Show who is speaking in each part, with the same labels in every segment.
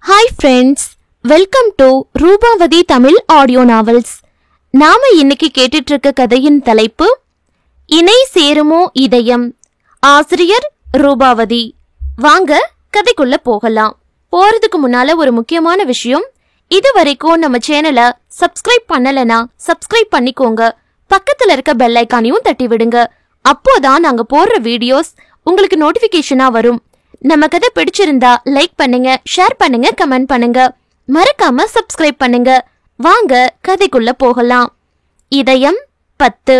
Speaker 1: Hi friends, welcome to Rupavathi Tamil audio novels. நாம இன்னைக்கு கேட்டுட்டு இருக்க கதையின் தலைப்பு இணை சேருமோ இதயம். ஆசிரியர் ரூபாவதி. வாங்க கதைக்குள்ள போகலாம். போறதுக்கு முன்னால ஒரு முக்கியமான விஷயம், இது வரைக்கும் நம்ம சேனலை சப்ஸ்கிரைப் பண்ணலனா சப்ஸ்கிரைப் பண்ணிக்கோங்க. பக்கத்துல இருக்க பெல் ஐகானையும் தட்டி விடுங்க. அப்போதான் நாங்க போடுற வீடியோஸ் உங்களுக்கு நோட்டிபிகேஷனா வரும். நம்ம கதை பிடிச்சிருந்தா லைக் பண்ணுங்க, ஷேர் பண்ணுங்க, கமெண்ட் பண்ணுங்க, மறக்காம சப்ஸ்கிரைப் பண்ணுங்க. வாங்க கதைக்குள்ள போகலாம். இதயம் 10.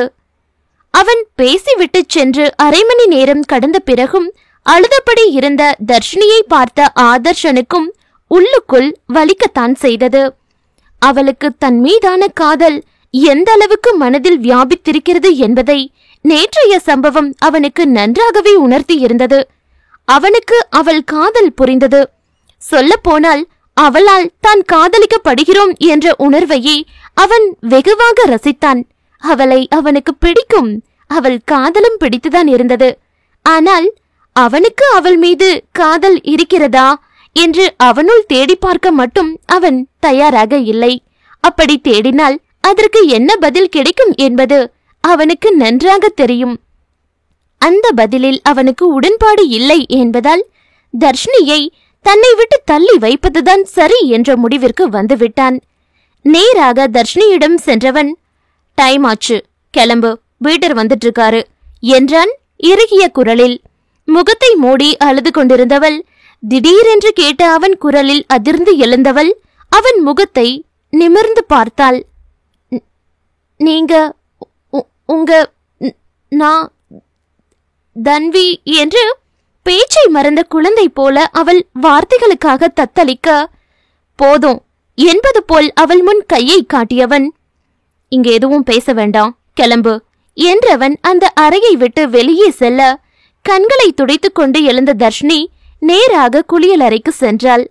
Speaker 1: அவன் பேசிவிட்டு சென்று அரை மணி நேரம் கடந்த பிறகும் அழுதபடி இருந்த தர்ஷினியை பார்த்த ஆதர்ஷனுக்கும் உள்ளுக்குள் வலிக்கத்தான் செய்தது. அவளுக்கு தன் மீதான காதல் எந்த அளவுக்கு மனதில் வியாபித்திருக்கிறது என்பதை நேற்றைய சம்பவம் அவனுக்கு நன்றாகவே உணர்த்தி இருந்தது. அவனுக்கு அவள் காதல் புரிந்தது. சொல்ல போனால் அவளால் தான் காதலிக்கப்படுகிறோம் என்ற உணர்வையே அவன் வெகுவாக ரசித்தான். அவளை அவனுக்கு பிடிக்கும், அவள் காதலும் பிடித்துதான் இருந்தது. ஆனால் அவனுக்கு அவள் மீது காதல் இருக்கிறதா என்று அவனுள் தேடி பார்க்க மட்டும் அவன் தயாராக இல்லை. அப்படி தேடினால் அதற்கு என்ன பதில் கிடைக்கும் என்பது அவனுக்கு நன்றாக தெரியும். அந்த பதிலில் அவனுக்கு உடன்பாடு இல்லை என்பதால் தர்ஷினியை தன்னை விட்டு தள்ளி வைப்பதுதான் சரி என்ற முடிவிற்கு வந்துவிட்டான். நேராக தர்ஷினியிடம் சென்றவன், டைம் ஆச்சு, கிளம்பு, வீட்டர் வந்துட்டு இருக்காரு என்றான் இறுகிய குரலில். முகத்தை மூடி அழுது கொண்டிருந்தவள் திடீரென்று கேட்ட அவன் குரலில் அதிர்ந்து எழுந்தவள் அவன் முகத்தை நிமிர்ந்து பார்த்தாள். நீங்க உங்க நான் தன்வி என்று பேச்சை மறந்த குழந்தை போல அவள் வார்த்தைகளுக்காக தத்தளிக்க, போதும் என்பது போல் அவள் முன் கையை காட்டியவன், இங்க எதுவும் பேச வேண்டாம், கிளம்பு என்றவன் அந்த அறையை விட்டு வெளியே செல்ல கண்களை துடைத்துக் கொண்டு எழுந்த தர்ஷினி நேராக குளியல் அறைக்கு சென்றாள்.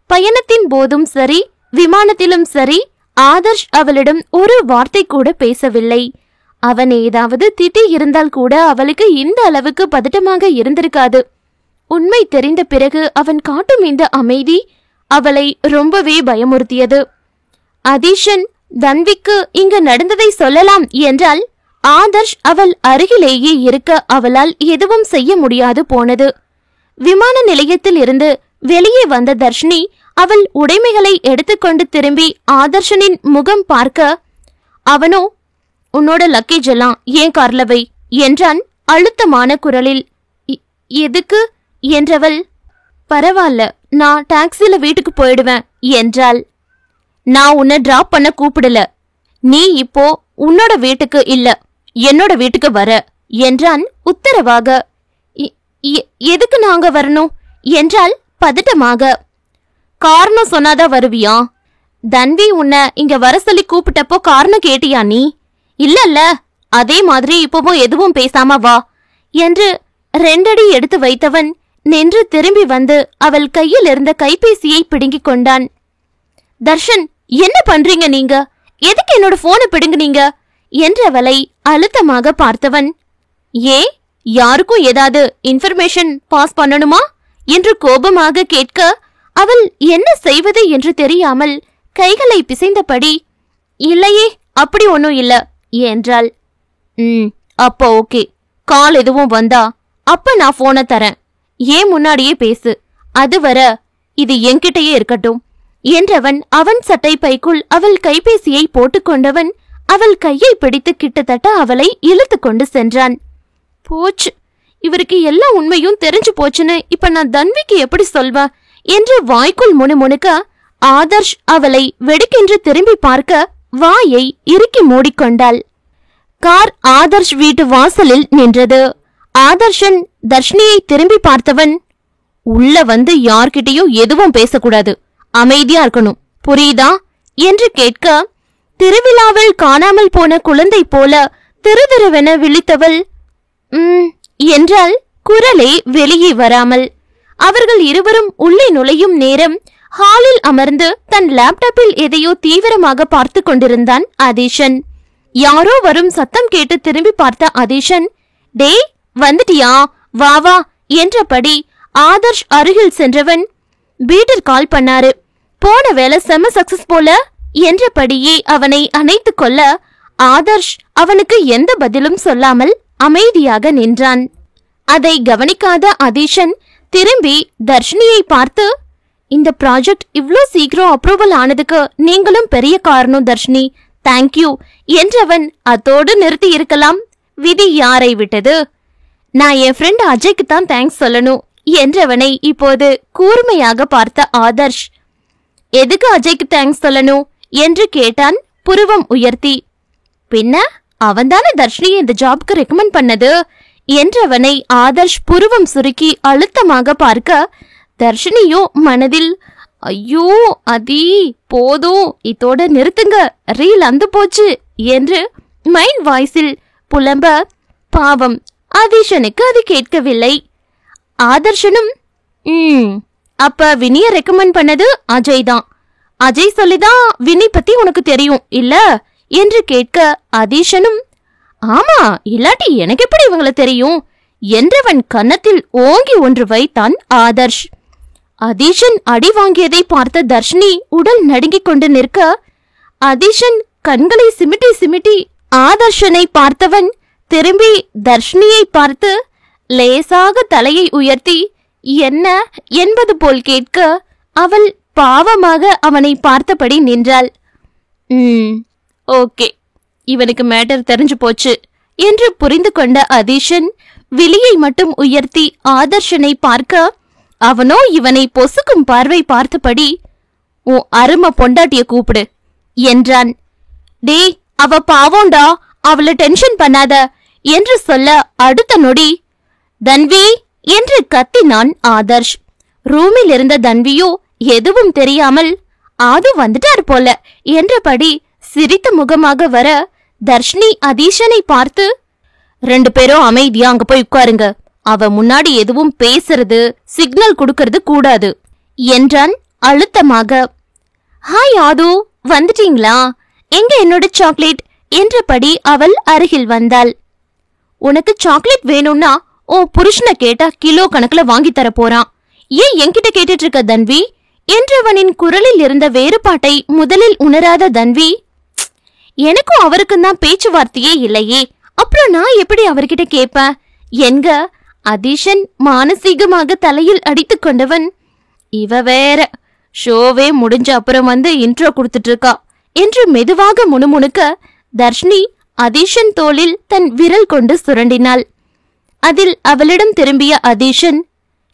Speaker 1: பயணத்தின் போதும் சரி, விமானத்திலும் சரி, ஆதர்ஷ் அவளிடம் ஒரு வார்த்தை கூட பேசவில்லை. அவன் ஏதாவது திட்டி இருந்தால் கூட அவளுக்கு இந்த அளவுக்கு பதட்டமாக இருந்திருக்காது. உண்மை தெரிந்த பிறகு அவன் காட்டும் இந்த அமைதி அவளை ரொம்பவே பயமுறுத்தியது. அதீஷன் தன்விக்கு இங்கு நடந்ததை சொல்லலாம் என்றால் ஆதர்ஷ் அவள் அருகிலேயே இருக்க அவளால் எதுவும் செய்ய முடியாது போனது. விமான நிலையத்தில் இருந்து வெளியே வந்த தர்ஷினி அவள் உடைமைகளை எடுத்துக்கொண்டு திரும்பி ஆதர்ஷனின் முகம் பார்க்க, அவனோ, உன்னோட லக்கேஜ் எல்லாம் ஏன் கார்ல வை என்றான் அழுத்தமான குரலில். எதுக்கு என்றவள், பரவாயில்ல, நான் டாக்ஸில வீட்டுக்கு போயிடுவேன் என்றாள். நான் உன்னை டிராப் பண்ண கூப்பிடல, நீ இப்போ உன்னோட வீட்டுக்கு இல்ல, என்னோட வீட்டுக்கு வர என்றான் உத்தரவாக. எதுக்கு நாங்க வரணும் என்றால் பதட்டமாக. காரணம் சொன்னாதான் வருவியா? தன்வி உன்னை இங்க வர சொல்லி கூப்பிட்டப்போ காரணம் கேட்டியா நீ? இல்லல்ல, அதே மாதிரி இப்பவும் எதுவும் பேசாம வா என்று 2 அடி எடுத்து வைத்தவன் நின்று திரும்பி வந்து அவள் கையில் இருந்த கைபேசியை பிடுங்கிக் கொண்டான். தர்ஷன், என்ன பண்றீங்க நீங்க? எதுக்கு என்னோட போனை பிடுங்குனீங்க என்றவளை அழுத்தமாக பார்த்தவன், ஏன் யாருக்கும் ஏதாவது இன்ஃபர்மேஷன் பாஸ் பண்ணணுமா என்று கோபமாக கேட்க அவள் என்ன செய்வது என்று தெரியாமல் கைகளை பிசைந்தபடி, இல்லையே, அப்படி ஒன்னும் இல்ல என்றாள். அப்ப ஓகே, கால் எதுவும் வந்தா அப்ப நான் போனை தரேன், ஏன் முன்னாடியே பேசு, அதுவரை இது என்கிட்டயே இருக்கட்டும் என்றவன் அவன் சட்டை பைக்குள் அவள் கைபேசியை போட்டுக்கொண்டவன் அவள் கையை பிடித்து கிட்டத்தட்ட அவளை இழுத்து கொண்டு சென்றான். போச்சு, இவருக்கு எல்லா உண்மையும் தெரிஞ்சு போச்சுன்னு இப்ப நான் தன்விக்கு எப்படி சொல்வேன் என்று வாய்க்குள் முணுமுணுக்க ஆதர்ஷ் அவளை வெடுக்கென்று திரும்பி பார்க்க வாயை இறுக்கி மூடிக்கொண்டாள். கார் ஆதர்ஷ் வீட்டு வாசலில் நின்றது. ஆதர்ஷன் தர்ஷினியை திரும்பி பார்த்தவன், உள்ள வந்து யார்கிட்டயும் எதுவும் பேசக்கூடாது, அமைதியா இருக்கணும், புரியுதா என்று கேட்க, திருவிழாவில் காணாமல் போன குழந்தை போல திருதிருவென விழித்தவள் என்றால் குரலே வெளியே வராமல். அவர்கள் இருவரும் உள்ளே நுழையும் நேரம் ஹாலில் அமர்ந்து தன் லேப்டாப்பில் எதையோ தீவிரமாக பார்த்து கொண்டிருந்தான் அதீஷன். யாரோ வரும் சத்தம் கேட்டு திரும்பி பார்த்த அதீஷன், டேய் வந்துட்டியா, வா வா என்றபடி ஆதர்ஷ் அருகில் சென்றவன், பீட்டர் கால் பண்ணாரு, போன வேலை செம சக்சஸ் போல என்றபடியே அவனை அணைத்து கொள்ள ஆதர்ஷ் அவனுக்கு எந்த பதிலும் சொல்லாமல் அமைதியாக நின்றான். அதை கவனிக்காத அதீஷன் திரும்பி தர்ஷினியை பார்த்து, இந்த ப்ராஜெக்ட் இவ்ளோ சீக்கிரம் அப்ரூவல் ஆனதுக்கு நீங்களும் பெரிய காரணம் தர்ஷினி, தேங்க்யூ என்றவன் அதோடு நிறுத்தி இருக்கலாம். விதி யாரை விட்டது? நான் என் ஃப்ரெண்ட் அஜய்க்கு தான் தேங்க்ஸ் சொல்லணும் என்றவனை இப்போது கூர்மையாக பார்த்த ஆதர்ஷ், எதுக்கு அஜய்க்கு தேங்க்ஸ் சொல்லணும் என்று கேட்டான் புருவம் உயர்த்தி. பின்ன அவன்தானே தர்ஷினியை இந்த ஜாப்க்கு ரெக்கமெண்ட் பண்ணது என்றவனை ஆதர்ஷ் புருவம் சுருக்கி அழுத்தமாக பார்க்க தர்ஷினியோ மனதில், ஐயோ அதி போதும், இதோட நிறுத்துங்க, ரீல் அந்து போச்சு என்று மைண்ட் வாய்ஸில் புலம்ப, பாவம் அதீஷனுக்கு அது கேட்கவில்லை. ஆதர்ஷனும், அப்ப வினிய ரெக்கமெண்ட் பண்ணது அஜய் தான், அஜய் சொல்லிதான் வினி பத்தி உனக்கு தெரியும் இல்ல என்று கேட்க அதீஷனும், ஆமா, இல்லாட்டி எனக்கு எப்படி இவங்கள தெரியும் என்றவன் கன்னத்தில் ஓங்கி ஒன்று வைத்தான் ஆதர்ஷ். அதீஷன் அடி வாங்கியதை பார்த்த தர்ஷினி உடல் நடுங்கிக் கொண்டு நிற்க, அதீஷன் கண்களை சிமிட்டி சிமிட்டி ஆதர்ஷனை பார்த்தவன் திரும்பி தர்ஷினியை பார்த்து லேசாக தலையை உயர்த்தி என்ன என்பது போல் கேட்க அவள் பாவமாக அவனை பார்த்தபடி நின்றாள். ஓகே, இவனுக்கு மேட்டர் தெரிஞ்சு போச்சு என்று புரிந்து கொண்ட அதீஷன் விழியை மட்டும் உயர்த்தி ஆதர்ஷனை பார்க்க அவனோ இவனை பொசுக்கும் பார்வை பார்த்தபடி, உன் அருமை பொண்டாட்டிய கூப்பிடு என்றான். டே, அவ பாவோண்டா, அவளை டென்ஷன் பண்ணாத என்று சொல்ல அடுத்த நொடி தன்வி என்று கத்தினான் ஆதர்ஷ். ரூமில் இருந்த தன்வியோ எதுவும் தெரியாமல் ஆது வந்துட்டார் போல என்றபடி சிரித்த முகமாக வர தர்ஷினி அதீஷனை பார்த்து, 2 பேரும் அமைதியா அங்க போய் உட்காருங்க, அவ முன்னாடி எதுவும் பேசுறது சிக்னல் கொடுக்கறது கூடாது என்றான் அழுத்தமாக. ஹாய் ஆது, வந்துட்டீங்களா? எங்க என்னோட சாக்லேட் என்றபடி அவள் அருகில் வந்தாள். உனக்கு சாக்லேட் வேணும்னா ஓ புருஷனை கேட்டா கிலோ கணக்குல வாங்கி தர போறான், ஏன் என்கிட்ட கேட்டுட்டு இருக்க தன்வி என்றவனின் குரலில் இருந்த வேறுபாட்டை முதலில் உணராத தன்வி, எனக்கும் அவருக்கும் தான் பேச்சுவார்த்தையே இல்லையே, அப்புறம் நான் எப்படி அவர்கிட்ட கேட்பேன் என்க அதீஷன் மானசீகமாக தலையில் அடித்துக் கொண்டவன், இவ வேற ஷோவே முடிஞ்ச அப்புறம் வந்து இன்ட்ரோ கொடுத்துட்டு இருக்கா என்று மெதுவாக முணுமுணுக்க தர்ஷினி அதீஷன் தோளில் தன் விரல் கொண்டு சுரண்டினாள். அதில் அவளிடம் திரும்பிய அதீஷன்,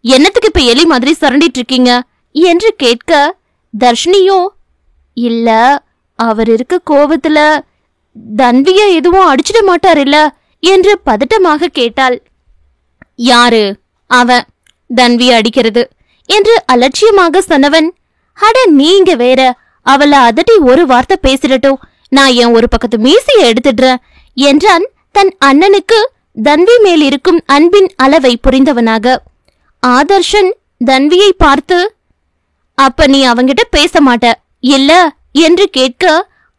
Speaker 1: என்னத்துக்கு இப்ப எலி மாதிரி சுரண்டிட்டு இருக்கீங்க என்று கேட்க தர்ஷினியோ, இல்ல அவர் இருக்க கோவத்துல தன்விய எதுவும் அடிச்சிட மாட்டார் இல்ல என்று பதட்டமாக கேட்டாள். யாரு அவன் தன்விய அடிக்கிறது என்று அலட்சியமாக சொன்னவன், அட நீங்க வேற, அவளை அதட்டி ஒரு வார்த்தை பேசிடட்டும், நான் என் ஒரு பக்கத்து மீசையை எடுத்துடுறேன் என்றான் தன் அண்ணனுக்கு தன்வி மேல் இருக்கும் அன்பின் அளவை புரிந்தவனாக. ஆதர்ஷன் தன்வியை பார்த்து, அப்ப நீ அவங்கிட்ட பேச மாட்ட இல்ல என்று கேட்க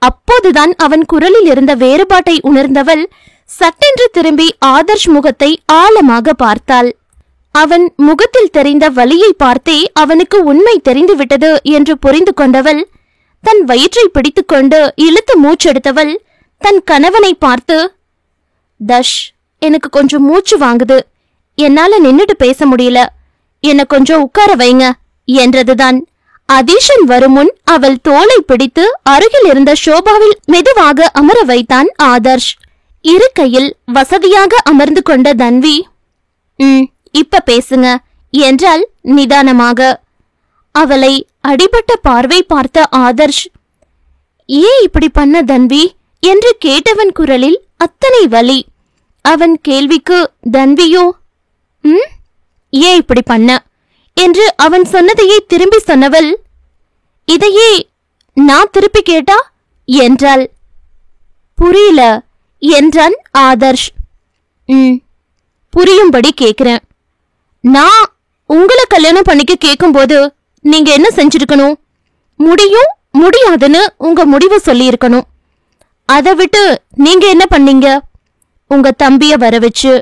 Speaker 1: அப்போதுதான் அவன் குரலில் இருந்த வேறுபாட்டை உணர்ந்தவள் சட்டென்று திரும்பி ஆதர்ஷ் முகத்தை ஆழமாக பார்த்தாள். அவன் முகத்தில் தெரிந்த வலியை பார்த்தே அவனுக்கு உண்மை தெரிந்துவிட்டது என்று புரிந்து கொண்டவள் தன் வயிற்றை பிடித்துக்கொண்டு இழுத்து மூச்செடுத்தவள் தன் கணவனை பார்த்து, தஷ், எனக்கு கொஞ்சம் மூச்சு வாங்குது, என்னால நின்னுட்டு பேச முடியல, என்ன கொஞ்சம் உட்கார வைங்க என்றதுதான். அதீஷன் வருமுன் அவள் தோளை பிடித்து அருகில் இருந்த ஷோபாவில் மெதுவாக அமர வைத்தான் ஆதர்ஷ். இருக்கையில் வசதியாக அமர்ந்து கொண்ட தன்வி, இப்ப பேசுங்க என்றாள் நிதானமாக. அவளை அடிபட்ட பார்வை பார்த்த ஆதர்ஷ், ஏன் இப்படி பண்ண தன்வி என்று கேட்டவன் குரலில் அத்தனை வலி. அவன் கேள்விக்கு தன்வியோ, ஏன் இப்படி பண்ண என்று அவன் சொன்னதையே திரும்பி சொன்னவள், இதையே நான் திருப்பி கேட்டா என்றாள். புரியல என்றான் ஆதர்ஷ். புரியும்படி கேக்குறேன். நான் உங்களை கல்யாணம் பண்ணிக்க கேக்கும்போது நீங்க என்ன செஞ்சிருக்கணும்? முடியும் முடியாதுன்னு உங்க முடிவு சொல்லி இருக்கணும். அதை விட்டு நீங்க என்ன பண்ணீங்க? உங்க தம்பிய வர வச்சு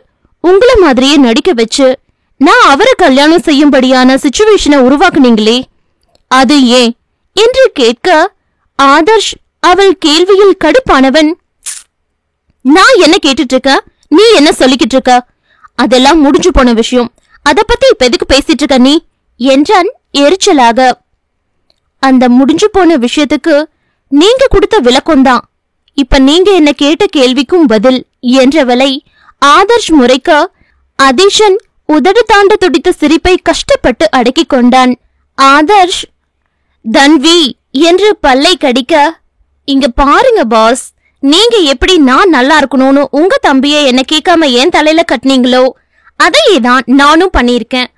Speaker 1: உங்களை மாதிரியே நடிக்க வச்சு நான் அவரை கல்யாணம் செய்யும்படியான சிச்சுவேஷனை உருவாக்குனீங்களே, அது ஏன் என்று கேட்க ஆதர்ஷ் அவள் கேள்வியில் கடுப்பானவன், நான் என்ன கேட்டுட்டு இருக்க, நீ என்ன சொல்லிக்கிட்டு இருக்க, அதெல்லாம் முடிஞ்சு போன விஷயம், அத பத்தி இப்ப எதுக்கு பேசிட்டு இருக்க நீ என்றான் எரிச்சலாக. அந்த முடிஞ்சு போன விஷயத்துக்கு நீங்க கொடுத்த விளக்கம்தான் இப்ப நீங்க என்ன கேட்ட கேள்விக்கும் பதில் என்றவளை ஆதர்ஷ் முறைக்க அதீஷன் உதடு தாண்ட துடித்த சிரிப்பை கஷ்டப்பட்டு அடக்கிக் கொண்டான். ஆதர்ஷ் தன்வி என்று பல்லை கடிக்க, இங்க பாருங்க பாஸ், நீங்க எப்படி நான் நல்லா இருக்கணும்னு உங்க தம்பியை என்ன கேட்காம ஏன் தலையில கட்டினீங்களோ அதையே தான் நானும் பண்ணிருக்கேன்.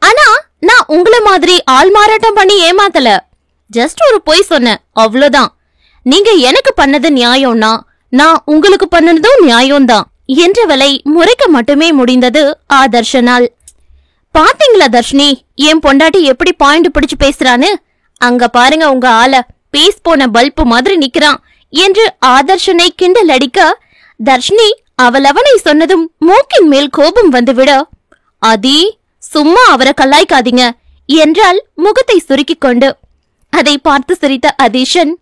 Speaker 1: ஆனா நான் உங்கள மாதிரி ஆள் மாறாட்டம் பண்ணி ஏமாத்தல, ஜஸ்ட் ஒரு பொய் சொன்னேன், அவ்வளவுதான். நீங்க எனக்கு பண்ணது நியாயம்னா நான் உங்களுக்கு பண்ணதும் நியாயம்தான் என்றவளை முறைக்க மட்டுமே முடிந்தது ஆதர்ஷனால். பாத்தீங்களா தர்ஷினி, என் பொண்டாட்டி எப்படி பாயிண்ட் பிடிச்சு பேசுறான்னு, அங்க பாருங்க உங்க ஆள, பேஸ் போன பல்பு மாதிரி நிக்கிறான் என்று ஆதர்ஷனை கிண்டல் அடிக்க, தர்ஷினி அவளவனை சொன்னதும் மூக்கின் மேல் கோபம் வந்துவிட, அதி சும்மா அவரை கல்லாய்க்காதீங்க என்றால் முகத்தை சுருக்கிக் கொண்டு. அதை பார்த்து சிரித்த அதீஷன்,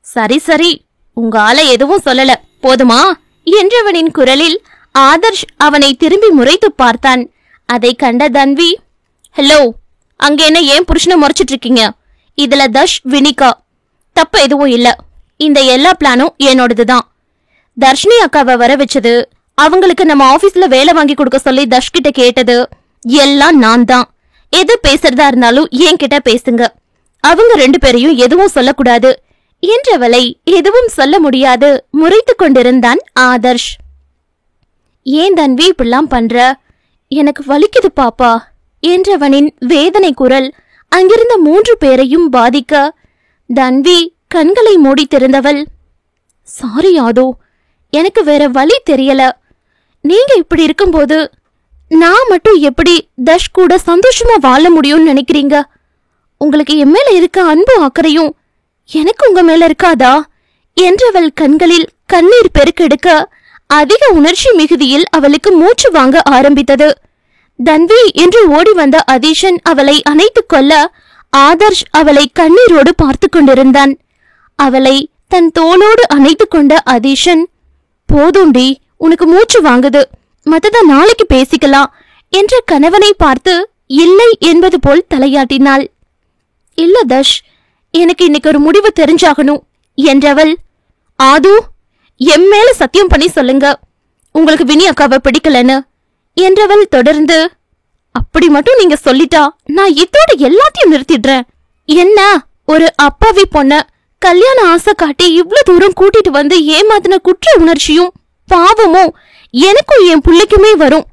Speaker 1: சரி சரி, உங்க ஆள எதுவும் சொல்லல போதுமா என்றவனின் குரலில் ஆதர்ஷ் அவனை திரும்பி முறைத்து பார்த்தான். அதை கண்ட தன்வி, ஹலோ, அங்க என்ன ஏன் புருஷனை முறைச்சிட்டு இருக்கீங்க, இதுல தர்ஷ் வினிகா தப்பு எதுவும் இல்ல, இந்த எல்லா பிளானும் என்னோடதுதான். தர்ஷினி அக்காவை வர வச்சது, அவங்களுக்கு நம்ம ஆபீஸ்ல வேலை வாங்கி கொடுக்க சொல்லி தர்ஷ் கிட்ட கேட்டது எல்லாம் நான் தான். எது பேசுறதா இருந்தாலும் என்கிட்ட பேசுங்க, அவங்க 2 பேரையும் எதுவும் சொல்லக்கூடாது என்றவளை எதுவும் சொல்ல முடியாது முறைத்து கொண்டிருந்தான் ஆதர்ஷ். ஏன் தன்வி இப்படிலாம் பண்ற, எனக்கு வலிக்குது பாப்பா என்றவனின் வேதனை குரல் அங்கிருந்த 3 பேரையும் பாதிக்க, தன்வி கண்களை மூடி திறந்தவள், சாரி யாதோ, எனக்கு வேற வழி தெரியல, நீங்க இப்படி இருக்கும்போது நான் மட்டும் எப்படி தர்ஷ் கூட சந்தோஷமா வாழ முடியும்னு நினைக்கிறீங்க? உங்களுக்கு என் மேல இருக்க அன்பு அக்கறையும் எனக்கு உங்க மேல இருக்காதா என்றவள் கண்களில் கண்ணீர் பெருக்கெடுக்க, அதிக உணர்ச்சி மிகுதியில் அவளுக்கு மூச்சு வாங்க ஆரம்பித்தது. தன்வி என்று ஓடி வந்த அதீஷன் அவளை அணைத்துக் கொள்ள, ஆதர்ஷ் அவளை கண்ணீரோடு பார்த்து கொண்டிருந்தான். அவளை தன் தோளோடு அணைத்துக் கொண்ட அதீஷன், போதும்டி, உனக்கு மூச்சு வாங்குது, மத்தத நாளைக்கு பேசிக்கலாம் என்ற கணவனை பார்த்து இல்லை என்பது போல் தலையாட்டினாள். இல்ல தர்ஷ், எனக்கு இன்னைக்கு ஒரு முடிவு தெரிஞ்சாகணும் என்றவள், ஆது எம் மேல சத்தியம் பண்ணி சொல்லுங்க உங்களுக்கு வினி அக்காவை பிடிக்கலன்னு என்றவள் தொடர்ந்து, அப்படி மட்டும் நீங்க சொல்லிட்டா நான் இதோட எல்லாத்தையும் நிறுத்திடுறேன். என்ன ஒரு அப்பாவி பொண்ண கல்யாண ஆசை காட்டி இவ்ளோ தூரம் கூட்டிட்டு வந்து ஏமாத்தின குற்ற உணர்ச்சியும் பாவமும் எனக்கும் என் பிள்ளைக்குமே வரும்,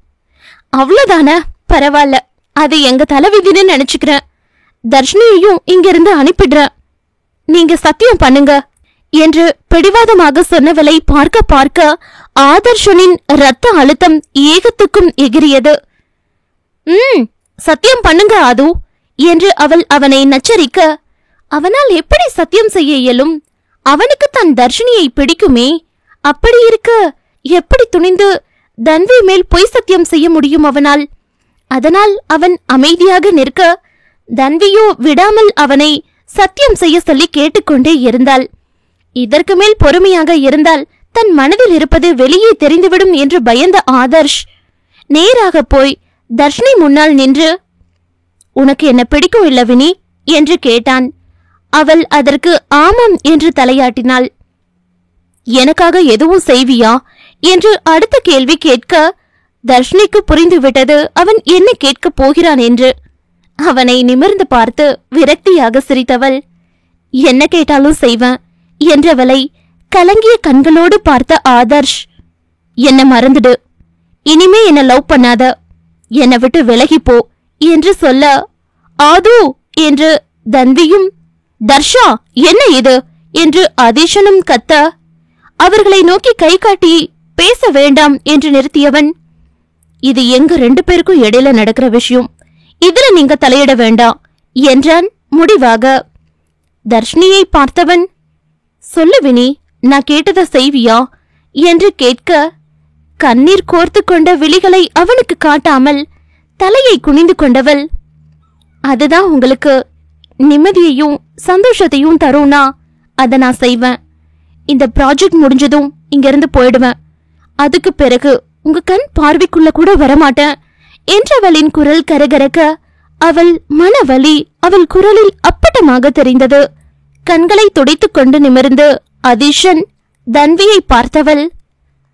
Speaker 1: அவ்வளவுதானே, பரவாயில்ல, அது எங்க தலைவிதின்னு நினைச்சுக்கிறேன். தர்ஷினியையும் இங்கிருந்து அனுப்பிடுறேன், நீங்க சத்தியம் பண்ணுங்க என்று பிடிவாதமாக சொன்னவளை பார்க்க பார்க்க ஆதர்ஷனின் இரத்த அழுத்தம் ஏகத்துக்கும் எகிரியது. சத்தியம் பண்ணுங்க ஆது என்று அவள் அவனை நச்சரிக்க, அவனால் எப்படி சத்தியம் செய்ய இயலும், அவனுக்கு தன் தர்ஷினியை பிடிக்குமே, அப்படி இருக்க எப்படி துணிந்து தன்வி மேல் பொய் சத்தியம் செய்ய முடியும் அவனால்? அதனால் அவன் அமைதியாக நிற்க, தன்வியோ விடாமல் அவனை சத்தியம் செய்ய சொல்லி கேட்டுக்கொண்டே இருந்தாள். இதற்கு மேல் பொறுமையாக இருந்தால் தன் மனதில் இருப்பது வெளியே தெரிந்துவிடும் என்று பயந்த ஆதர்ஷ் நேராக போய் தர்ஷினி முன்னால் நின்று, உனக்கு என்ன பிடிக்கும் இல்ல வினி என்று கேட்டான். அவள் அதற்கு ஆமாம் என்று தலையாட்டினாள். எனக்காக எதுவும் செய்வியா என்று அடுத்த கேள்வி கேட்க, தர்ஷினிக்கு புரிந்துவிட்டது அவன் என்ன கேட்கப் போகிறான் என்று. அவனை நிமிர்ந்து பார்த்து விரக்தியாக சிரித்தவள், என்ன கேட்டாலும் செய்வேன் என்றவளை கலங்கிய கண்களோடு பார்த்த ஆதர்ஷ், என்ன மறந்துடு, இனிமே என்ன லவ் பண்ணாத, என்னை விட்டு விலகிப்போ என்று சொல்ல, ஆது என்று தன்வியும், தர்ஷா என்ன இது என்று அதீஷனும் கத்த, அவர்களை நோக்கி கை காட்டி பேச வேண்டாம் என்று நிறுத்தியவன், இது எங்க 2 பேருக்கும் இடையில நடக்கிற விஷயம், இதுல நீங்க தலையிட வேண்டாம் என்றான் முடிவாக. தர்ஷினியை பார்த்தவன், சொல்லு வினி, நான் கேட்டதை செய்வியா என்று கேட்க, கண்ணீர் கோர்த்து கொண்ட விழிகளை அவனுக்கு காட்டாமல் தலையை குனிந்து கொண்டவள், அதுதான் உங்களுக்கு நிம்மதியையும் சந்தோஷத்தையும் தரும்னா அதை நான் செய்வேன். இந்த ப்ராஜெக்ட் முடிஞ்சதும் இங்க இருந்து போயிடுவேன். அதுக்கு பிறகு உங்க கண் பார்வைக்குள்ள கூட வரமாட்டேன் என்றவளின் குரல் கரகரக்க அவள் மனவலி அவள் குரலில் அப்பட்டமாக தெரிந்தது. கண்களை துடைத்துக் கொண்டு நிமிர்ந்து அதீஷன் தன்வியை பார்த்தவள்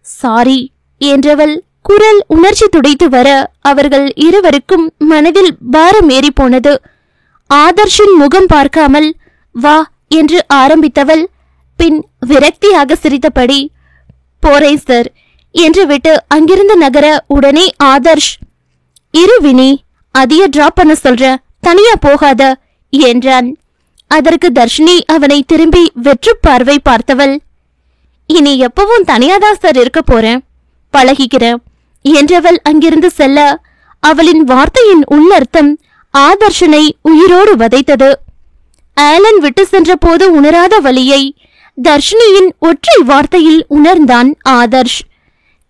Speaker 1: சாரி என்றவள் குரல் உணர்ச்சி துடைத்து வர அவர்கள் இருவருக்கும் மனதில் பாரம் ஏறி போனது. ஆதர்ஷின் முகம் பார்க்காமல் வா என்று ஆரம்பித்தவள் பின் விரக்தியாக சிரித்தபடி போறேன் சார் என்று விட்டு அங்கிருந்து நகர உடனே ஆதர்ஷ் இரு வினி, அதிக டிராப் பண்ண சொல்ற, தனியா போகாத என்றான். அதற்கு தர்ஷினி அவனை திரும்பி வெற்று பார்வை பார்த்தவள் இனி எப்பவும் தனியாதான் சார் இருக்க போறேன், பழகிக்கிறேன் என்றவள் அங்கிருந்து செல்ல அவளின் வார்த்தையின் உள்ளர்த்தம் ஆதர்ஷனை உயிரோடு வதைத்தது. ஆலன் விட்டு சென்ற போது உணராத வலியை தர்ஷினியின் ஒற்றை வார்த்தையில் உணர்ந்தான் ஆதர்ஷ்.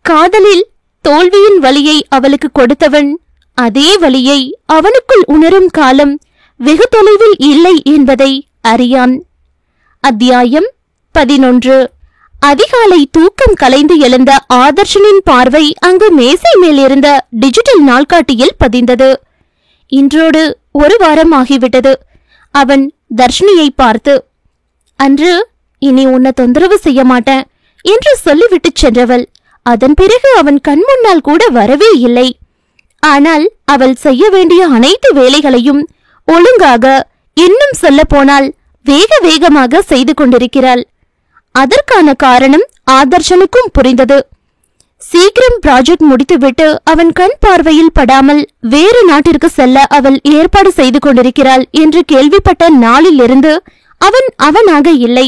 Speaker 1: காதலில் தோல்வியின் வலியை அவளுக்கு கொடுத்தவன் அதே வலியை அவனுக்குள் உணரும் காலம் வெகு தொலைவில் இல்லை என்பதை அறியான். அத்தியாயம் 11. அதிகாலை தூக்கம் கலைந்து எழுந்த ஆதர்ஷனின் பார்வை அங்கு மேசை மேலிருந்த டிஜிட்டல் நாள்காட்டியில் பதிந்தது. இன்றோடு 1 வாரம் ஆகிவிட்டது. அவன் தர்ஷினியை பார்த்து அன்று இனி உன்னை தொந்தரவு செய்ய மாட்டேன் என்று சொல்லிவிட்டு சென்றவள் அதன் பிறகு அவன் கண் முன்னால் கூட வரவே இல்லை. ஆனால் அவள் செய்ய வேண்டிய அனைத்து வேலைகளையும் ஒழுங்காக, இன்னும் சொல்ல போனால் வேக வேகமாக செய்து கொண்டிருக்கிறாள். அதற்கான காரணம் ஆதர்ஷனுக்கும் புரிந்தது. சீக்கிரம் ப்ராஜெக்ட் முடித்துவிட்டு அவன் கண் பார்வையில் படாமல் வேறு நாட்டிற்கு செல்ல அவள் ஏற்பாடு செய்து கொண்டிருக்கிறாள் என்று கேள்விப்பட்ட நாளிலிருந்து அவன் அவனாக இல்லை.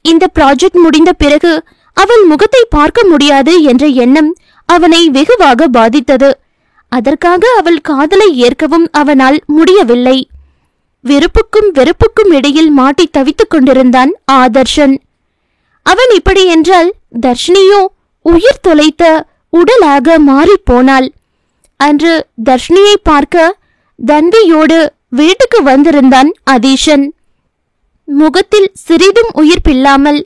Speaker 1: இந்த ப்ராஜெக்ட் முடிந்த பிறகு அவள் முகத்தை பார்க்க முடியாது என்ற எண்ணம் அவனை வெகுவாக பாதித்தது. அதற்காக அவள் காதலை ஏற்கவும் அவனால் முடியவில்லை. விருப்புக்கும் வெறுப்புக்கும் இடையில் மாட்டி தவித்துக் கொண்டிருந்தான் ஆதர்ஷன். அவன் இப்படி என்றால் தர்ஷினியோ உயிர் தொலைத்த உடலாக மாறிப்போனாள். அன்று தர்ஷினியை பார்க்க தன்வியோடு வீட்டுக்கு வந்திருந்தான் அதீஷன். முகத்தில் சிறிதும் உயிர்ப்பில்லாமல்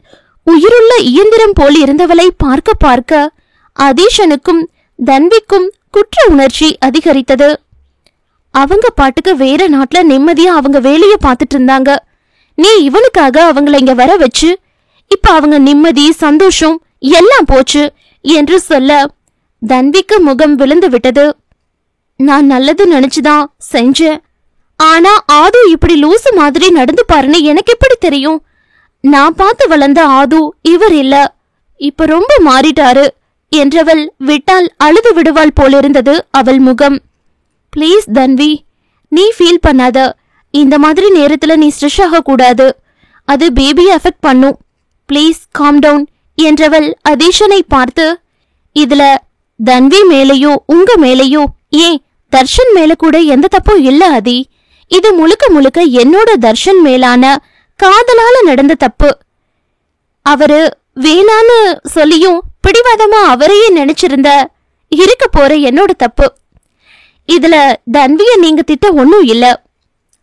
Speaker 1: உயிருள்ள இயந்திரம் போல் இருந்தவளை பார்க்க பார்க்க அதீஷனுக்கும் தன்விக்கும் குற்ற உணர்ச்சி அதிகரித்தது. அவங்க பாட்டுக்கு வேற நாட்டுல நிம்மதியா அவங்க வேலைய பார்த்துட்டு இருந்தாங்க. நீ இவனுக்காக அவங்கள இங்க வர வச்சு இப்ப அவங்க நிம்மதி சந்தோஷம் எல்லாம் போச்சு என்று சொல்ல தன்விக்கு முகம் விழுந்து விட்டது. நான் நல்லது நினைச்சுதான் செஞ்சேன். ஆனா ஆது இப்படி லூசு மாதிரி நடந்து பாருன்னு எனக்கு எப்படி தெரியும்? நான் பார்த்து வளர்ந்த ஆது இவர் இல்ல, இப்ப ரொம்ப மாறிட்டாரு என்றவள் விட்டால் அழுது விடுவாள் போலிருந்தது அவள் முகம். பிளீஸ் தன்வி, நீ ஃபீல் பண்ணாத. இந்த மாதிரி நேரத்துல நீ ஸ்ட்ரெஸ் ஆக கூடாது. அது பேபியை அஃபெக்ட் பண்ணும். பிளீஸ் காம் டவுன் என்றவள் அதீஷனை பார்த்து இதுல தன்வி மேலேயோ உங்க மேலேயோ ஏன் தர்ஷன் மேல கூட எந்த தப்பும் இல்ல அதி. இது முழுக்க முழுக்க என்னோட தர்ஷன் மேலான காதலால நடந்த தப்பு. அவரு வேணான்னு சொல்லியும் பிடிவாதமா அவரையே நினைச்சிருந்த இருக்க போற என்னோட தப்பு. இதுல தன்விய நீங்க திட்ட ஒன்னும் இல்ல.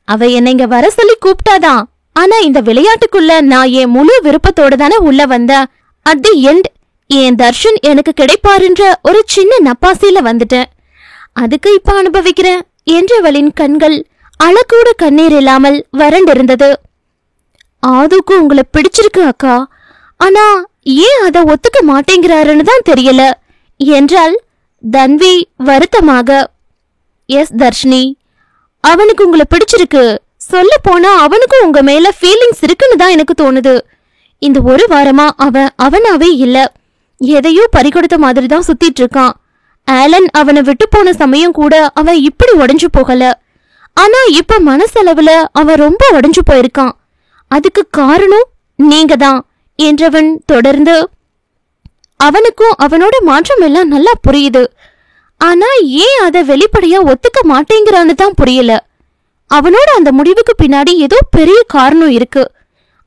Speaker 1: அவ என்னை இங்க வர சொல்லி கூப்பிட்டாதான். ஆனா இந்த விளையாட்டுக்குள்ள நான் என் முழு விருப்பத்தோட தானே உள்ள வந்தேன். அட் தி எண்ட் என் தர்ஷன் எனக்கு கிடைப்பாருன்ற ஒரு சின்ன நப்பாசியில வந்துட்டேன். அதுக்கு இப்ப அனுபவிக்கிறேன் என்றவளின் கண்கள் அளக்கூட கண்ணீர் இல்லாமல் வறண்டிருந்தது. ஆதுக்கு உங்களை பிடிச்சிருக்கு அக்கா, ஆனா ஏன் அதை ஒத்துக்க மாட்டேங்கிறாருன்னு தான் தெரியல என்றால் தன்வி வருத்தமாக. எஸ் தர்ஷினி, அவனுக்கு உங்களை பிடிச்சிருக்கு. சொல்ல போனா அவனுக்கும் உங்க மேல ஃபீலிங்ஸ் இருக்குன்னு தான் எனக்கு தோணுது. இந்த 1 வாரமா அவன் அவனாவே இல்ல, எதையோ பறிகொடுத்த மாதிரி தான் சுத்திட்டு இருக்கான். ஆலன் அவனை விட்டு போன சமயம் கூட அவன் இப்படி உடைஞ்சு போகல. ஆனா இப்ப மனசளவுல அவன் ரொம்ப உடைஞ்சு போயிருக்கான். அதுக்கு காரணம் நீங்க தான் என்றவன் தொடர்ந்து. அவனுக்கும் அவனோட மாற்றம் எல்லாம் நல்லா புரியுது. ஆனா ஏன் அதை வெளிப்படையா ஒத்துக்க மாட்டேங்கிறான்னு தான் புரியல. அவனோட அந்த முடிவுக்கு பின்னாடி ஏதோ பெரிய காரணம் இருக்கு.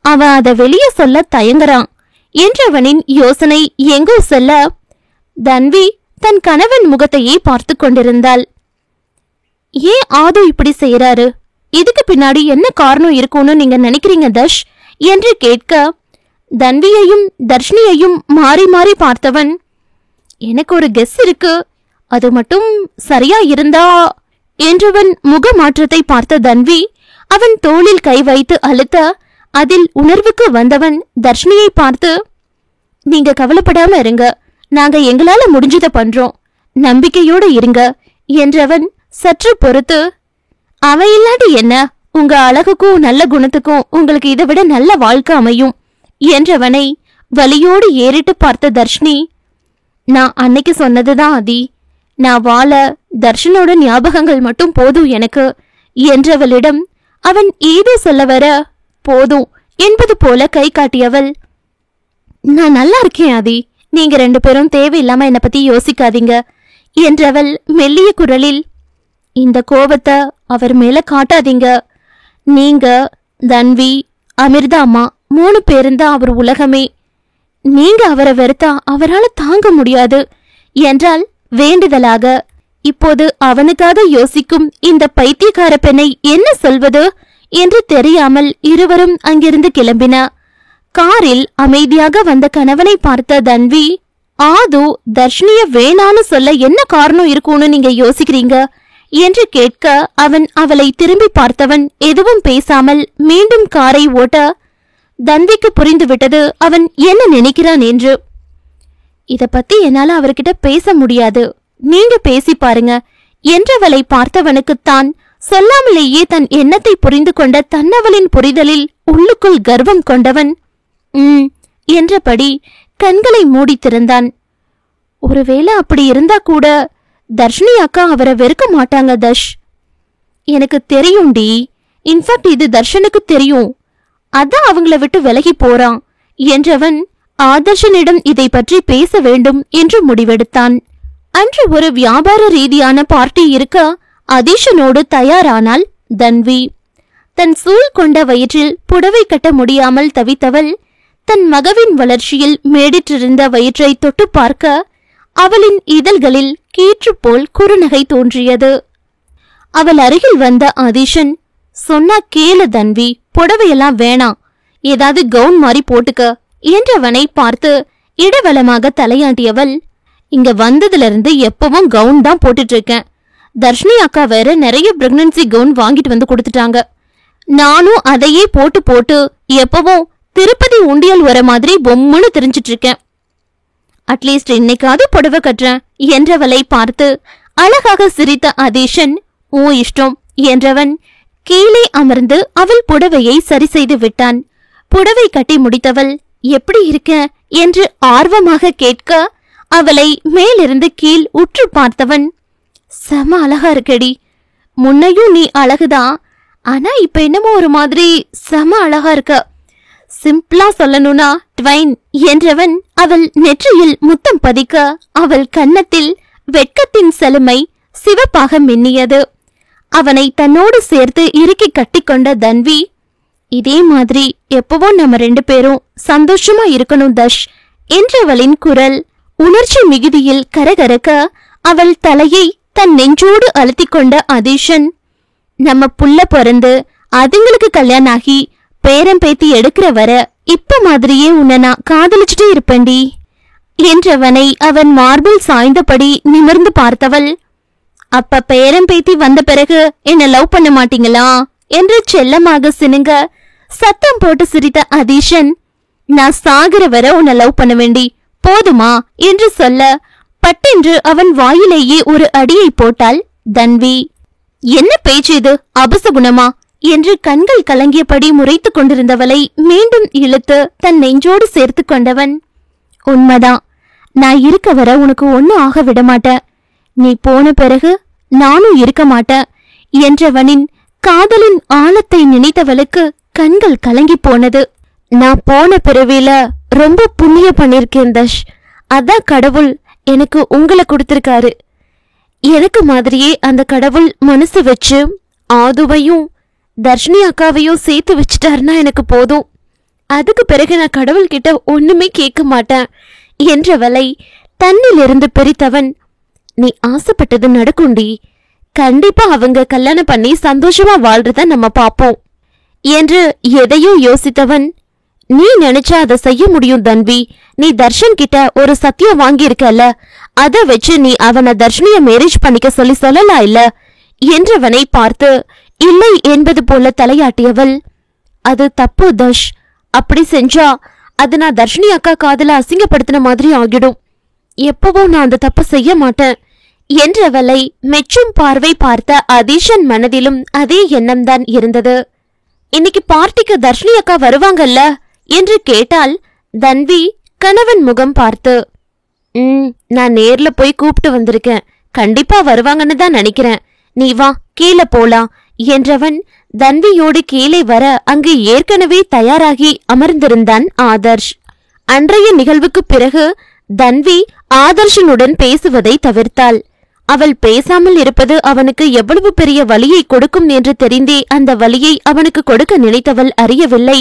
Speaker 1: அவன் அதை வெளியே சொல்ல தயங்குறான் என்றவனின் யோசனை எங்கோ செல்ல தன்வி தன் கணவன் முகத்தையே பார்த்து கொண்டிருந்தாள். ஏன் ஆது இப்படி செய்யறாரு? இதுக்கு பின்னாடி என்ன காரணம் இருக்கும்னு நீங்க நினைக்கிறீங்க தர்ஷ் என்று கேட்க, தன்வியையும் தர்ஷினியையும் மாறி மாறி பார்த்தவன், எனக்கு ஒரு கெஸ் இருக்கு, அது மட்டும் சரியா இருந்தா என்றவன் முக மாற்றத்தை பார்த்த தன்வி அவன் தோளில் கை வைத்து அழுத்த, அதில் உணர்வுக்கு வந்தவன் தர்ஷினியை பார்த்து, நீங்க கவலைப்படாம இருங்க, நாங்க எங்களால முடிஞ்சதை பண்றோம், நம்பிக்கையோடு இருங்க என்றவன் சற்று பொறுத்து, அவன் இல்லாட்டி என்ன, உங்க அழகுக்கும் நல்ல குணத்துக்கும் உங்களுக்கு இதை விட நல்ல வாழ்க்கை அமையும் என்றவனை வலியோடு ஏறிட்டு பார்த்த தர்ஷினி, நான் அன்னைக்கு சொன்னதுதான் ஆதி, நான் வாழ தர்ஷனோட ஞாபகங்கள் மட்டும் போதும் எனக்கு என்றவளிடம் அவன் ஏதோ சொல்ல வர, போதும் என்பது போல கை காட்டியவள், நான் நல்லா இருக்கேன் ஆதி, நீங்க 2 பேரும் தேவையில்லாம என்னை பத்தி யோசிக்காதீங்க என்றவள் மெல்லிய குரலில், இந்த கோபத்தை அவர் மேல காட்டாதீங்க, நீங்க தன்வி அமிர்தா அம்மா 3 பேருந்தான் அவர் உலகமே, நீங்க அவரை வெறுத்தா அவரால் தாங்க முடியாது என்றால் வேண்டுதலாக, இப்போது அவனுக்காக யோசிக்கும் இந்த பைத்தியக்கார பெண்ணை என்ன சொல்வது என்று தெரியாமல் இருவரும் அங்கிருந்து கிளம்பின. காரில் அமைதியாக வந்த கணவனை பார்த்த தன்வி, ஆது தர்ஷினிய வேணான்னு சொல்ல என்ன காரணம் இருக்கும்னு நீங்க யோசிக்கிறீங்க என்று கேட்க, அவன் அவளை திரும்பி பார்த்தவன் எதுவும் பேசாமல் மீண்டும் காரை ஓட்ட, தன்விக்கு புரிந்துவிட்டது அவன் என்ன நினைக்கிறான் என்று. இத பத்தி என்னால அவர்கிட்ட பேச முடியாது, நீங்க பேசி பாருங்க என்றவளை பார்த்தவனுக்குத்தான் சொல்லாமலேயே தன் எண்ணத்தை புரிந்து கொண்ட தன்னவளின் புரிதலில் உள்ளுக்குள் கர்வம் கொண்டவன் என்றபடி கண்களை மூடி திறந்தான். ஒருவேளை அப்படி இருந்தா கூட தர்ஷினி அக்கா அவரை வெறுக்க மாட்டாங்க தர்ஷ், எனக்கு தெரியும்டி, இன்ஃபேக்ட் இது தர்ஷனுக்கு தெரியும், அதான் அவங்கள விட்டு விலகி போறான் என்றவன் ஆதர்ஷனிடம் இதை பற்றி பேச வேண்டும் என்று முடிவெடுத்தான். அன்று ஒரு வியாபார ரீதியான பார்ட்டி இருக்க அதீஷனோடு தயாரானாள் தன்வி. தன் சூழ் கொண்ட வயிற்றில் புடவை கட்ட முடியாமல் தவித்தவள் தன் மகவின் வளர்ச்சியில் மேடிற்றிருந்த வயிற்றை தொட்டு பார்க்க அவளின் இதழ்களில் கீற்று போல் குறுநகை தோன்றியது. அவள் அருகில் வந்த அதீஷன், சொன்னா கேளு தன்வி, புடவையெல்லாம் வேணாம், ஏதாவது கவுன் மாதிரி போட்டுக்க என்றவனை பார்த்து இடவலமாக தலையாட்டியவள், இங்க வந்ததுல இருந்து எப்பவும் கவுன் தான் போட்டுட்டு இருக்கேன், தர்ஷினி அக்கா வேற நிறைய பிரெக்னன்சி கவுன் வாங்கிட்டு வந்து கொடுத்துட்டாங்க, நானும் அதையே போட்டு போட்டு எப்பவும் திருப்பதி உண்டியல் வர மாதிரி பொம்முன்னு தெரிஞ்சிட்டு இருக்கேன், அட்லீஸ்ட் இன்னைக்காவது புடவை கட்டுறேன் என்றவளை பார்த்து அழகாக சிரித்த அதீஷன், ஓ இஷ்டம் என்றவன் கீழே அமர்ந்து அவள் புடவையை சரி செய்து விட்டான். புடவை கட்டி முடித்தவள், எப்படி இருக்க என்று ஆர்வமாக கேட்க, அவளை மேலிருந்து கீழ் உற்று பார்த்தவன், செம அழகா இருக்கடி, முன்னையும் நீ அழகுதான், ஆனா இப்ப என்னமோ ஒரு மாதிரி செம அழகா இருக்க, சிம்பிளா சொல்லணும்னா ட்வைன் என்றவன் அவள் நெற்றியில் முத்தம் பதிக்க அவள் கன்னத்தில் வெட்கத்தின் செழுமை சிவப்பாக மின்னியது. அவனை தன்னோடு சேர்த்து இறுக்கி கட்டிக்கொண்ட தன்வி, இதே மாதிரி எப்பவும் நம்ம 2 பேரும் சந்தோஷமா இருக்கணும் தர்ஷ் என்றவளின் குரல் உணர்ச்சி மிகுதியில் கரகரக்க அவள் தலையை தன் நெஞ்சோடு அழுத்திக் கொண்ட அதீஷன், நம்ம புள்ள பிறந்து அதுங்களுக்கு கல்யாணம் ஆகி பேரம் பேத்தி எடுக்கிற வர இப்ப மாதிரியே உன்னை நான் காதலிச்சுட்டே இருப்பேன்டி என்றவனை அவன் மார்பில் சாய்ந்தபடி நிமிர்ந்து பார்த்தவள், அப்ப பேரம் பேத்தி வந்த பிறகு என்ன லவ் பண்ண மாட்டீங்களா என்று செல்லமாக சினுங்க சத்தம் போட்டு சிரித்த அதீஷன், நான் சாகிற வர உன்னை லவ் பண்ண வேண்டி போதுமா என்று சொல்ல பட்டென்று அவன் வாயிலேயே ஒரு அடியை போட்டாள் தன்வி. என்ன பேச்சு இது, அபசகுணமா என்று கண்கள் கலங்கியபடி முறைத்து கொண்டிருந்தவளை மீண்டும் இழுத்து தன் நெஞ்சோடு சேர்த்து கொண்டவன், உண்மைதான், நான் இருக்க வர உனக்கு ஒன்னும் ஆக விடமாட்டேன், நீ போன பிறகு நானும் இருக்க மாட்டேன் என்றவனின் காதலின் ஆழத்தை நினைத்தவளுக்கு கண்கள் கலங்கி போனது. நான் போன பிறவில ரொம்ப புண்ணிய பண்ணிருக்கேன் தர்ஷ், அதான் கடவுள் எனக்கு உங்களை கொடுத்திருக்காரு, எனக்கு மாதிரியே அந்த கடவுள் மனசு வச்சு ஆதுவையும் தர்ஷினி அக்காவையும் சேர்த்து வச்சுட்டாருன்னா எனக்கு போதும், அதுக்கு பிறகு நான் கடவுள்கிட்ட ஒண்ணுமே கேட்க மாட்டேன் என்றவளை தன்னிலிருந்து பிரித்தவன், நீ ஆசைப்பட்டது நடக்குண்டி, கண்டிப்பா அவங்க கல்யாணம் பண்ணி சந்தோஷமா வாழ்றத நம்ம பாப்போம் என்று எதையோ யோசித்தவன், நீ நினைச்சா அதை செய்ய முடியும் தன்வி. நீ தர்ஷன் கிட்ட ஒரு சத்தியம் வாங்கியிருக்கல, அத வச்சு நீ அவனை தர்ஷனிய மேரேஜ் பண்ணிக்க சொல்லலாம் இல்ல என்றவனை பார்த்து இல்லை என்பது போல தலையாட்டியவள், அது தப்பு தர்ஷ். அப்படி செஞ்சா அது நான் தர்ஷினி அக்கா காதல அசிங்கப்படுத்தின மாதிரி ஆகிடும். எப்பவும் நான் அந்த தப்ப செய்ய மாட்டேன் என்றவளை மெச்சும் பார்வை பார்த்த அதீஷன் மனதிலும் அதே எண்ணம்தான் இருந்தது. இன்னைக்கு பார்ட்டிக்கு தர்ஷினி அக்கா வருவாங்கல்ல என்று கேட்டால் தன்வி கணவன் முகம் பார்த்து, நான் நேர்ல போய் கூப்பிட்டு வந்திருக்கேன், கண்டிப்பா வருவாங்கன்னு தான் நினைக்கிறேன், நீ வா கீழே போலாம் என்றவன் தன்வியோடு கீழே வர அங்கு ஏற்கனவே தயாராகி அமர்ந்திருந்தான் ஆதர்ஷ். அன்றைய நிகழ்வுக்கு பிறகு தன்வி ஆதர்ஷனுடன் பேசுவதை தவிர்த்தாள். அவள் பேசாமல் இருப்பது அவனுக்கு எவ்வளவு பெரிய வலியை கொடுக்கும் என்று தெரிந்தே அந்த வலியை அவனுக்கு கொடுக்க நினைத்தவள் அறியவில்லை.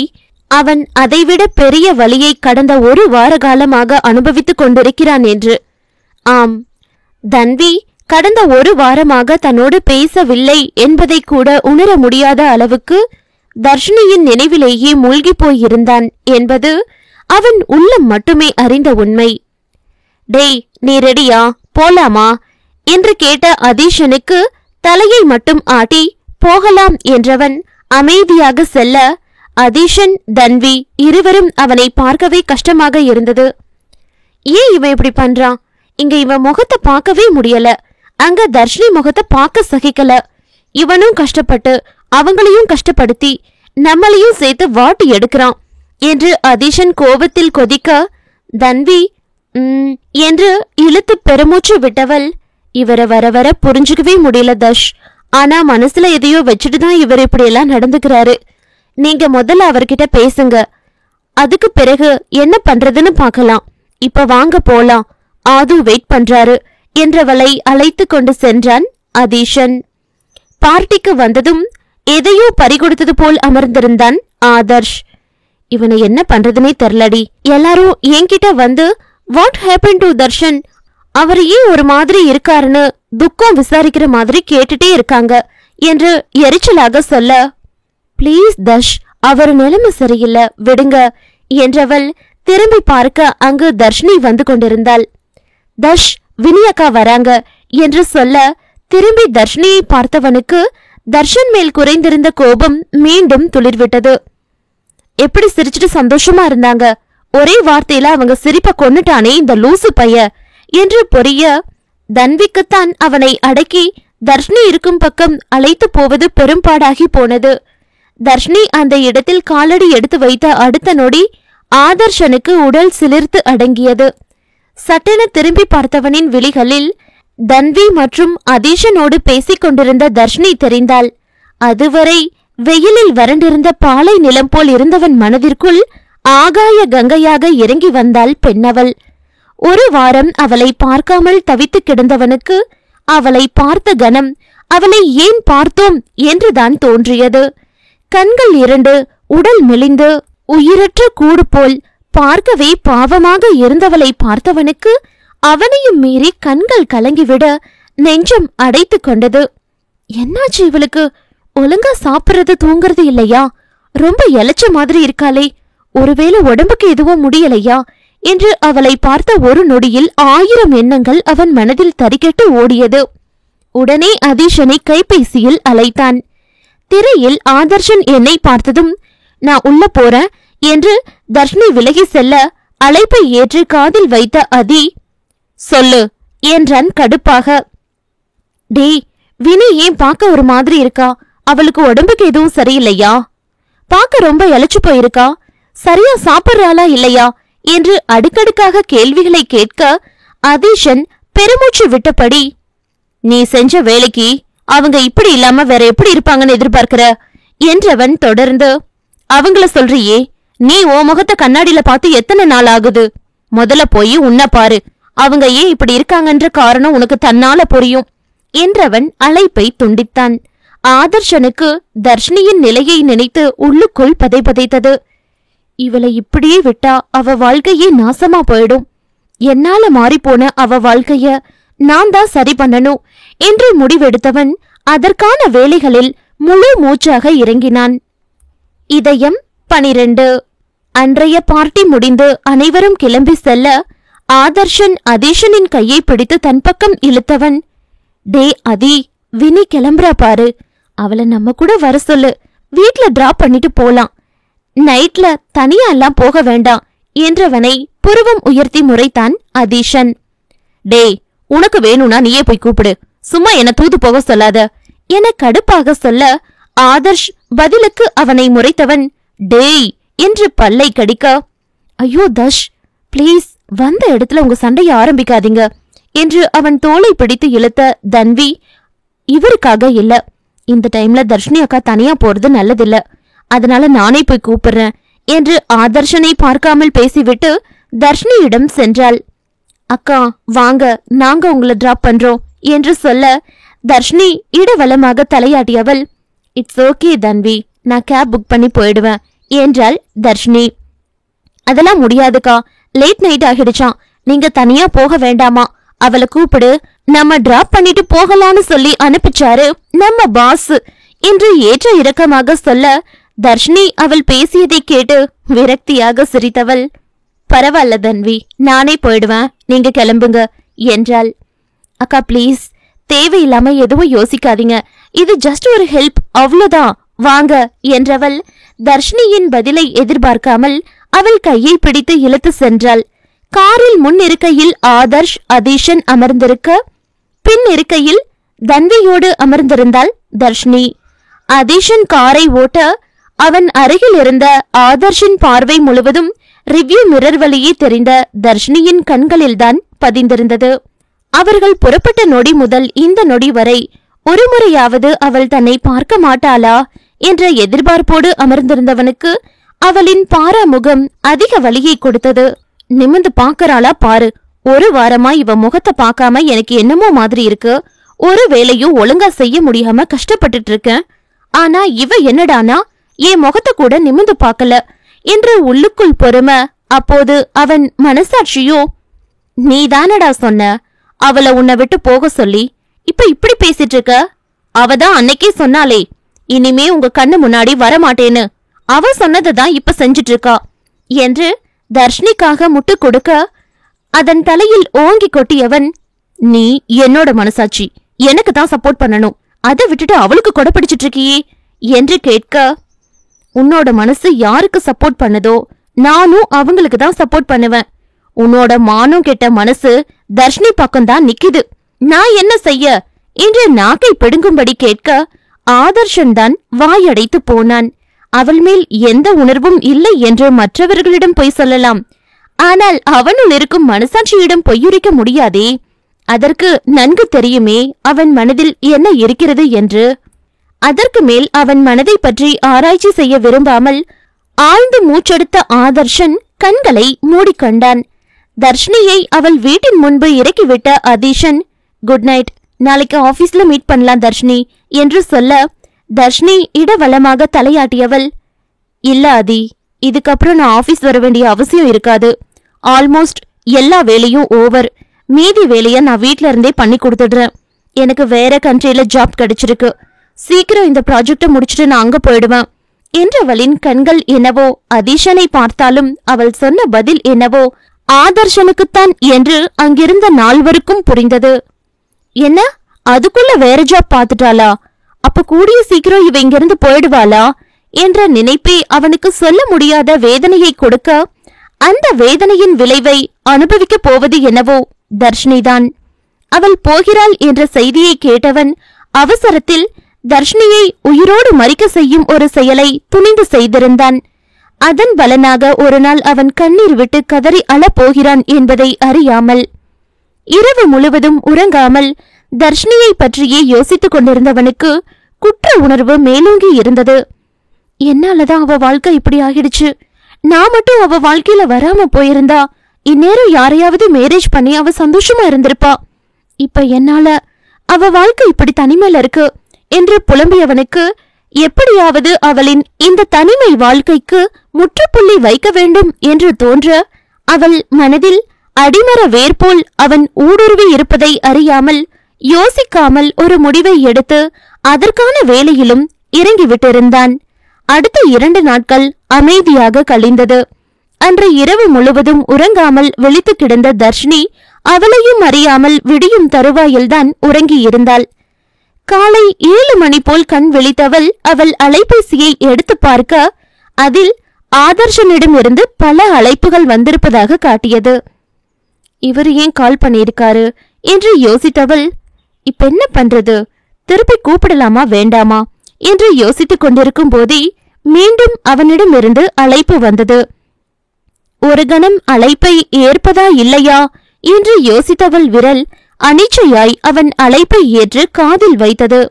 Speaker 1: அவன் அதைவிட பெரிய வலியை கடந்த ஒரு வார காலமாக அனுபவித்துக் கொண்டிருக்கிறான் என்று. ஆம், தன்வி கடந்த ஒரு வாரமாக தன்னோடு பேசவில்லை என்பதை கூட உணர முடியாத அளவுக்கு தர்ஷினியின் நினைவிலேயே மூழ்கி போயிருந்தான் என்பது அவன் உள்ளம் மட்டுமே அறிந்த உண்மை. டேய், நீ ரெடியா, போலாமா என்று கேட்ட அதீஷனுக்கு தலையை மட்டும் ஆட்டி போகலாம் என்றவன் அமைதியாக செல்ல அதீஷன் தன்வி இருவரும் அவனை பார்க்கவே கஷ்டமாக இருந்தது. ஏன் இவன் இப்படி பண்றான்? இங்க இவன் முகத்தை பார்க்கவே முடியல, அங்க தர்ஷினி முகத்தை பார்க்க சகிக்கல. இவனும் கஷ்டப்பட்டு அவங்களையும் கஷ்டப்படுத்தி நம்மளையும் சேர்த்து வாட்டி எடுக்கிறான் என்று அதீஷன் கோபத்தில் கொதிக்க தன்வி என்று இழுத்து பெருமூச்சு விட்டவள், இவரை வர வர புரிஞ்சுக்கவே முடியல தர்ஷ். ஆனா மனசுல எதையோ வச்சுட்டு தான் இவர் இப்படி எல்லாம் நடந்துக்கிறாரு. நீங்க முதல்ல அவர்கிட்ட பேசுங்க, அதுக்கு பிறகு என்ன பண்றதுன்னு பார்க்கலாம். இப்ப வாங்க போலாம், ஆது வெயிட் பண்றாரு என்றவளை அழைத்து கொண்டு சென்றான் அதீஷன். பார்ட்டிக்கு வந்ததும் எதையோ பறிகொடுத்தது போல் அமர்ந்திருந்தான் ஆதர்ஷ். இவனை என்ன பண்றதுனே தெரியலடி. எல்லாரும் என்கிட்ட வந்து வாட் ஹேப்பன் டு தர்ஷன், அவர் ஏன் ஒரு மாதிரி இருக்காருன்னு துக்கம் விசாரிக்கிற மாதிரி கேட்டுட்டே இருக்காங்க என்று எரிச்சலாக சொல்ல, பிளீஸ் தர்ஷ், அவர் நிலைமை சரியில்லை, விடுங்க என்றவள் திரும்பி பார்க்க அங்கு தர்ஷினி வந்து கொண்டிருந்தாள். தர்ஷ், வினியக்கா வராங்க என்று சொல்ல திரும்பி தர்ஷினியை பார்த்தவனுக்கு தர்ஷன் மேல் குறைந்திருந்த கோபம் மீண்டும் துளிர்விட்டது. எப்படி சிரிச்சுட்டு சந்தோஷமா இருந்தாங்க, ஒரே வார்த்தையில அவங்க சிரிப்ப கொன்னுட்டானே இந்த லூசு பைய என்று பொரிய தன்விக்குத்தான் அவனை அடக்கி தர்ஷினி இருக்கும் பக்கம் அழைத்து போவது பெரும்பாடாகி போனது. தர்ஷினி அந்த இடத்தில் காலடி எடுத்து வைத்த அடுத்த நொடி ஆதர்ஷனுக்கு உடல் சிலிர்த்து அடங்கியது. சட்டென திரும்பி பார்த்தவனின் விழிகளில் தன்வி மற்றும் அதீஷனோடு பேசிக் கொண்டிருந்த தர்ஷினி தெரிந்தாள். அதுவரை வெயிலில் வறண்டிருந்த பாலை நிலம் போல் இருந்தவன் மனதிற்குள் ஆகாய கங்கையாக இறங்கி வந்தாள் பெண்ணவள். ஒரு வாரம் அவளை பார்க்காமல் தவித்து கிடந்தவனுக்கு அவளை பார்த்த கணம் அவளை ஏன் பார்த்தோம் என்றுதான் தோன்றியது. கண்கள் இரண்டு, உடல் மெலிந்து உயிரற்ற கூடு போல் பார்க்கவே பாவமாக இருந்தவளை பார்த்தவனுக்கு அவனையும் மீறி கண்கள் கலங்கிவிட நெஞ்சம் அடைத்து கொண்டது. என்னாச்சு இவளுக்கு? ஒழுங்கா சாப்பிடுறது தூங்குறது இல்லையா? ரொம்ப இளைச்ச மாதிரி இருக்காளே, ஒருவேளை உடம்புக்கு எதுவும் முடியலையா என்று அவளை பார்த்த ஒரு நொடியில் 1000 எண்ணங்கள் அவன் மனதில் தறிக்கெட்டு ஓடியது. உடனே அதீஷனை கைபேசியில் அழைத்தான். திரையில் ஆதர்ஷன் என்னை பார்த்ததும் நான் உள்ள போறேன் என்று தர்ஷினி விலகி செல்ல அழைப்பை ஏற்று காதில் வைத்த அதி, சொல்லு என்றான் கடுப்பாக. டேய், வினி ஏன் பார்க்க ஒரு மாதிரி இருக்கா? அவளுக்கு உடம்புக்கு எதுவும் சரியில்லையா? பார்க்க ரொம்ப இளைச்சு போயிருக்கா? சரியா சாப்பிடுறாளா இல்லையா என்று அடுக்கடுக்காக கேள்விகளை கேட்க அதீஷன் பெருமூச்சு விட்டபடி, நீ செஞ்ச வேலைக்கு அவங்க இப்படி இல்லாம வேற எப்படி இருப்பாங்கன்னு எதிர்பார்க்கிற என்றவன் தொடர்ந்து, அவங்கள சொல்றியே, நீ ஓ முகத்தை கண்ணாடியில பார்த்து எத்தனை நாள் ஆகுது? முதல்ல போய் உன்னை பாரு, அவங்க ஏன் இப்படி இருக்காங்கன்ற காரணம் உனக்கு தன்னால புரியும் என்றவன் அழைப்பை துண்டித்தான். ஆதர்ஷனுக்கு தர்ஷினியின் நிலையை நினைத்து உள்ளுக்குள் பதைபதைத்தது. இவளை இப்படியே விட்டா அவ வாழ்க்கையே நாசமா போயிடும். என்னால மாறிப்போன அவ வாழ்க்கைய நான் தான் சரி பண்ணணும் என்று முடிவெடுத்தவன் அதற்கான வேலைகளில் முழு மூச்சாக இறங்கினான். இதயம் 12. அன்றைய பார்ட்டி முடிந்து அனைவரும் கிளம்பி செல்ல ஆதர்ஷன் அதீஷனின் கையை பிடித்து தன் பக்கம் இழுத்தவன், டே அதி, வினி கிளம்புறா பாரு, அவளை நம்ம கூட வர சொல்லு, வீட்ல டிராப் பண்ணிட்டு போலாம், நைட்ல தனியா எல்லாம் போக வேண்டாம் என்றவனை புருவம் உயர்த்தி முறைத்தான் அதீஷன். டே, உனக்கு வேணும்னா நீயே போய் கூப்பிடு, சும்மா என்ன தூது போக சொல்லாத என கடுப்பாக சொல்ல ஆதர்ஷ் பதிலுக்கு அவனை முறைத்தவன், டேய் என்று பல்லை கடிக்க, ஐயோ தஷ், பிளீஸ் வந்த இடத்துல உங்க சண்டைய ஆரம்பிக்காதீங்க என்று அவன் தோளை பிடித்து இழுத்த தன்வி, இவருக்காக இல்ல, இந்த டைம்ல தர்ஷினி அக்கா தனியா போறது நல்லதில்ல, அதனால நானே போய் கூப்பிடுறேன் என்று ஆதர்ஷனை பார்க்காமல் பேசிவிட்டு தர்ஷினியிடம் சென்றாள். அக்கா வாங்க, நாங்க உங்களை டிராப் பண்றோம் என்று சொல்ல தர்ஷினி இடவலமாக தலையாட்டியவள், இட்ஸ் ஓகே தன்வி, நான் கேப் புக் பண்ணி போயிடுவேன் என்றாள் தர்ஷினி. அதெல்லாம் முடியாதுக்கா, லேட் நைட் ஆகிடுச்சான், நீங்க தனியா போக வேண்டாமா, அவளை கூப்பிடு, நம்ம டிராப் பண்ணிட்டு போகலான்னு சொல்லி அனுப்பிச்சாரு நம்ம பாஸ் என்று ஏற்ற இறக்கமாக சொல்ல தர்ஷினி அவள் பேசியதை கேட்டு விரக்தியாக சிரித்தவள், பரவாயில்ல தன்வி, நானே போயிடுவேன், நீங்க கிளம்புங்க என்றாள். அக்கா ப்ளீஸ், தேவையில்லாம எதுவும் யோசிக்காதீங்க, இது ஜஸ்ட் ஒரு ஹெல்ப், அவ்வளவுதான், வாங்க என்றவள் தர்ஷினியின் பதிலை எதிர்பார்க்காமல் அவள் கையை பிடித்து இழுத்து சென்றாள். காரில் முன் இருக்கையில் ஆதர்ஷ் அதீஷன் அமர்ந்திருக்க, பின் இருக்கையில் தன்வியோடு அமர்ந்திருந்தாள் தர்ஷினி. அதீஷன் காரை ஓட்ட அவன் அருகில் இருந்த ஆதர்ஷின் பார்வை முழுவதும் ரிவ்யூ மிரர் வழியே தெரிந்த தர்ஷினியின் கண்களில்தான் பதிந்திருந்தது. அவர்கள் புறப்பட்ட நொடி முதல் இந்த நொடி வரை ஒருமுறையாவது அவள் தன்னை பார்க்க மாட்டாளா என்ற எதிர்பார்ப்போடு அமர்ந்திருந்தவனுக்கு அவளின் பாராமுகம் அதிக வலியை கொடுத்தது. நிமிந்து பாக்கறாளா பாரு, ஒரு வாரமா இவ முகத்தை பார்க்காம எனக்கு என்னமோ மாதிரி இருக்கு, ஒரு வேலையும் ஒழுங்கா செய்ய முடியாம கஷ்டப்பட்டுட்டு இருக்கேன், ஆனா இவ என்னடானா என் முகத்தை கூட நிமிந்து பார்க்கல என்று உள்ளுக்குள் பொறும. அப்போது அவன் மனசாட்சியோ, நீதானடா சொன்ன அவளை உன்னை விட்டு போக சொல்லி, இப்ப இப்படி பேசிட்டு இருக்க, அவதான் அன்னைக்கே சொன்னாலே இனிமே உங்க கண்ணு முன்னாடி வரமாட்டேன்னு, அவ சொன்னதான் இப்ப செஞ்சிட்டு இருக்கா என்று தர்ஷினிக்காக முட்டு கொடுக்க அதன் தலையில் ஓங்கி கொட்டியவன், நீ என்னோட மனசாட்சி, எனக்கு தான் சப்போர்ட் பண்ணணும், அதை விட்டுட்டு அவளுக்கு கொடை பிடிச்சிட்டு இருக்கியே என்று கேட்க, உன்னோட மனசு யாருக்கு சப்போர்ட் பண்ணதோ நானும் அவங்களுக்கு தான் சப்போர்ட் பண்ணுவேன், உன்னோட மானம் கெட்ட மனசு தர்ஷினி பக்கம்தான் நிக்குது, நான் என்ன செய்ய என்று நாக்கை பிடுங்கும்படி கேட்க ஆதர்ஷன் தான் வாயடைத்து போனான். அவள் மேல் எந்த உணர்வும் இல்லை என்று மற்றவர்களிடம் பொய் சொல்லலாம், ஆனால் அவனுள் இருக்கும் மனசாட்சியிடம் பொய்யுரைக்க முடியாதே, அதற்கு நன்கு தெரியுமே அவன் மனதில் என்ன இருக்கிறது என்று. அதற்கு மேல் அவன் மனதை பற்றி ஆராய்ச்சி செய்ய விரும்பாமல் ஆழ்ந்து மூச்செடுத்த ஆதர்ஷன் கண்களை மூடிக்கொண்டான். தர்ஷினியை அவள் வீட்டின் முன்பு இறக்கிவிட்ட அதீஷன், குட் நைட், நாளைக்கு ஆபீஸ்ல மீட் பண்ணலாம் தர்ஷினி என்று சொல்ல தர்ஷினி இடவலமாக தலையாட்டியவள், இல்ல அதி, இதுக்கப்புறம் நான் ஆபீஸ் வர வேண்டிய அவசியம் இருக்காது, ஆல்மோஸ்ட் எல்லா வேலையும் ஓவர், மீதி வேலைய நான் வீட்ல இருந்தே பண்ணி கொடுத்துடுறேன், எனக்கு வேற கண்ட்ரியில ஜாப் கிடைச்சிருக்கு, சீக்கிரம் இந்த ப்ராஜெக்ட முடிச்சுட்டு நான் அங்க போயிடுவேன் என்றவளின் கண்கள் என்னவோ அதீஷனை பார்த்தாலும் அவள் சொன்ன பதில் என்னவோ ஆதர்ஷனுக்குத்தான் என்று அங்கிருந்த நால்வருக்கும் புரிந்தது. என்ன, அதுக்குள்ள வேற ஜாப் பாத்துட்டாளா, அப்ப கூடிய சீக்கிரம் இவ இங்கிருந்து போயிடுவாளா என்ற நினைப்பே அவனுக்கு சொல்ல முடியாத வேதனையை கொடுக்க, அந்த வேதனையின் விளைவை அனுபவிக்கப் போவது என்னவோ தர்ஷினிதான். அவள் போகிறாள் என்ற செய்தியை கேட்டவன் அவசரத்தில் தர்ஷினியை உயிரோடு மறிக்க செய்யும் ஒரு செயலை துணிந்து செய்திருந்தான். அதன் பலனாக ஒரு நாள் அவன் கண்ணீர் விட்டு கதறி அழப்போகிறான் என்பதை அறியாமல். இரவு முழுவதும் உறங்காமல் தர்ஷினியை பற்றியே யோசித்துக் கொண்டிருந்தவனுக்கு குற்ற உணர்வு மேலோங்கி இருந்தது. என்னாலதான் அவ வாழ்க்கை இப்படி ஆகிடுச்சு, நான் மட்டும் அவ வாழ்க்கையில வராம போயிருந்தா இந்நேரம் யாரையாவது மேரேஜ் பண்ணி அவ சந்தோஷமா இருந்திருப்பா, இப்ப என்னால அவ வாழ்க்கை இப்படி தனிமையில இருக்கு என்று புலம்பியவனுக்கு எப்படியாவது அவளின் இந்த தனிமை வாழ்க்கைக்கு முற்றுப்புள்ளி வைக்க வேண்டும் என்று தோன்ற அவள் மனதில் அடிமர வேர்போல் அவன் ஊடுருவி இருப்பதை அறியாமல் யோசிக்காமல் ஒரு முடிவை எடுத்து அதற்கான வேலையிலும் இறங்கிவிட்டிருந்தான். அடுத்த 2 நாட்கள் அமைதியாக கழிந்தது. அன்று இரவு முழுவதும் உறங்காமல் விழித்து கிடந்த தர்ஷினி அவளையும் அறியாமல் விடியும் தருவாயில்தான் உறங்கியிருந்தாள். காலை 7 மணி போல் கண் விழித்தவள் அவள் அலைபேசியை எடுத்து பார்க்க அதில் ஆதர்ஷனிடமிருந்து பல அழைப்புகள் வந்திருப்பதாக காட்டியது. இவர் ஏன் கால் பண்ணியிருக்காரு என்று யோசித்தவள், இப்ப என்ன பண்றது, திருப்பி கூப்பிடலாமா வேண்டாமா என்று யோசித்துக் கொண்டிருக்கும் போதே மீண்டும் அவனிடமிருந்து அழைப்பு வந்தது. ஒரு கணம் அழைப்பை ஏற்பதா இல்லையா என்று யோசித்தவள் விரல் அனிச்சையாய் அவன் அழைப்பை ஏற்று காதில் வைத்தது.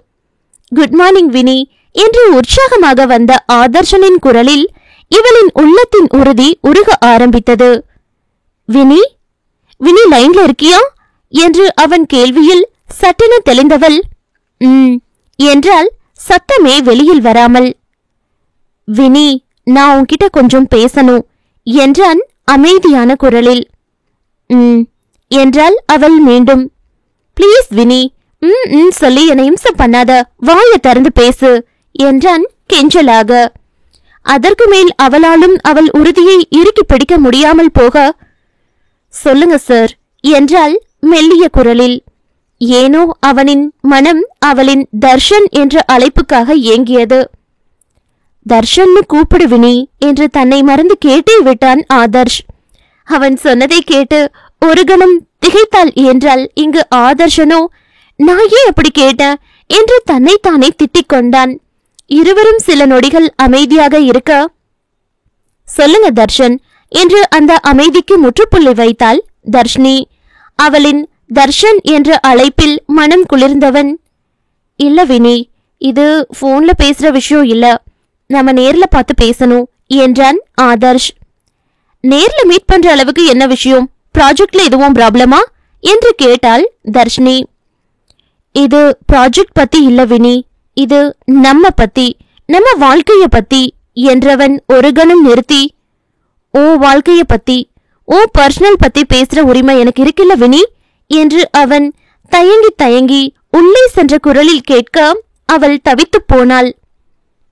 Speaker 1: குட் மார்னிங் வினி என்று உற்சாகமாக வந்த ஆதர்ஷனின் குரலில் இவளின் உள்ளத்தின் உறுதி உருக ஆரம்பித்தது. வினி, வினி லைன்ல இருக்கியா என்று அவன் கேள்வியில் சட்டென தெளிந்தவள் என்றால் சத்தமே வெளியில் வராமல். வினி, நான் உன்கிட்ட கொஞ்சம் பேசணும் என்றான் அமைதியான குரலில். என்றால் அவள் மீண்டும். பிளீஸ் வினி, சொல்லி என்னை இம்சம் பண்ணாத, வாய திறந்து பேசு என்றான் கெஞ்சலாக. அதற்கு மேல் அவளாலும் அவள் உறுதியை இறுக்கி பிடிக்க முடியாமல் போக, சொல்லுங்க சார் என்றால் மெல்லிய குரலில். ஏனோ அவனின் மனம் அவளின் தர்ஷன் என்ற அழைப்புக்காக ஏங்கியது. தர்ஷன்னு கூப்பிடு வினி என்று தன்னை மறந்து கேட்டே விட்டான் ஆதர்ஷ். அவன் சொன்னதை கேட்டு ஒரு கணம் திகைத்தாள். என்றால் இங்கு ஆதர்ஷனோ நான் ஏன் அப்படி கேட்டேன் என்று தன்னைத்தானே திட்டிக் கொண்டான். இருவரும் சில நொடிகள் அமைதியாக இருக்க, சொல்லுங்க தர்ஷன் என்று அந்த அமைதிக்கு முற்றுப்புள்ளி வைத்தாள் தர்ஷினி. அவளின் தர்ஷன் என்ற அழைப்பில் மனம் குளிர்ந்தவன், இல்ல வினி, இது போன்ல பேசுற விஷயம் இல்ல, நம்ம நேர்ல பார்த்து பேசணும் என்றான் ஆதர்ஷ். நேர்ல மீட் பண்ற அளவுக்கு என்ன விஷயம், ப்ராஜெக்ட்ல எதுவும் ப்ராப்ளமா என்று கேட்டாள் தர்ஷினி. இது ப்ராஜெக்ட் பத்தி இல்ல வினி, இது நம்ம பத்தி, நம்ம வாழ்க்கைய பத்தி என்றவன் ஒரு கணம் நிறுத்தி, ஓ வாழ்க்கைய பத்தி, ஓ பர்சனல் பத்தி பேசுற உரிமை எனக்கு இருக்குல்ல வினி என்று அவன் தயங்கி தயங்கி உள்ளே சென்ற குரலில் கேட்க அவள் தவித்து போனாள்.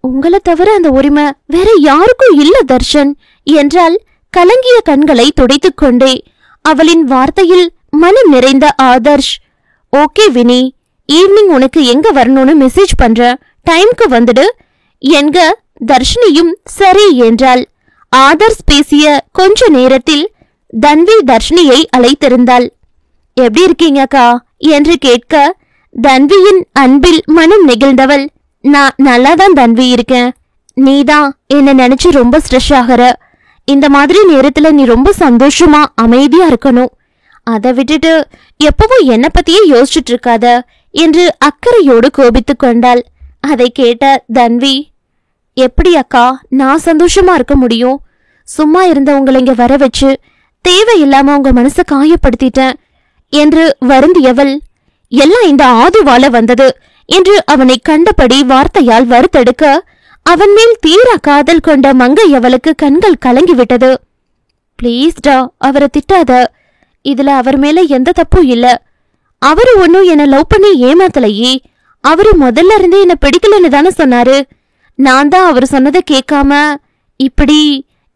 Speaker 1: உங்களை தவிர அந்த உரிமை வேற யாருக்கும் இல்ல தர்ஷன் என்றால் கலங்கிய கண்களை துடைத்துக் கொண்டே. அவளின் வார்த்தையில் மனம் நிறைந்த ஆதர்ஷ், ஓகே வினி, ஈவினிங் உனக்கு எங்க வரணும்னு மெசேஜ் பண்ற, டைம்க்கு வந்துடு என்க. தர்ஷினியும் சரி என்றாள். ஆதர்ஷ் பேசிய கொஞ்ச நேரத்தில் தன்வி தர்ஷினியை அழைத்திருந்தாள். எப்படி இருக்கீங்கக்கா என்று கேட்க தன்வியின் அன்பில் மனம் நெகிழ்ந்தவள், நான் நல்லாதான் தன்வி இருக்கேன், நீதான் என்ன நினைச்சு ரொம்ப ஸ்ட்ரெஸ் ஆகிற, இந்த மாதிரி நேரத்துல நீ ரொம்ப சந்தோஷமா அமைதியா இருக்கணும், அதை விட்டுட்டு எப்பவும் என்ன பத்தியே யோசிச்சுட்டு இருக்காத என்று அக்கறையோடு கோபித்து கொண்டாள். அதை கேட்ட தன்வி, எப்படி அக்கா நான் சந்தோஷமா இருக்க முடியும், சும்மா இருந்த உங்களை இங்க வர வச்சு தேவையில்லாம உங்க மனசை காயப்படுத்திட்டேன் என்று வருந்தியவள், எல்லாம் இந்த ஆதுவால வந்தது என்று அவனை கண்டபடி வார்த்தையால் வறுத்தெடுக்க அவன் மேல் தீர காதல் கொண்ட மங்கையவளுக்கு கண்கள் கலங்கிவிட்டது. பிளீஸ்டா அவரை திட்டாத, இதுல அவர் மேல எந்த தப்பும் இல்ல, அவரு ஒன்னும் என்ன லவ் பண்ணி ஏமாத்தலையே, அவரு முதல்ல இருந்தே என்ன பிடிக்கலன்னு தானே சொன்னாரு, நான் தான் அவர் சொன்னதை கேட்காம இப்படி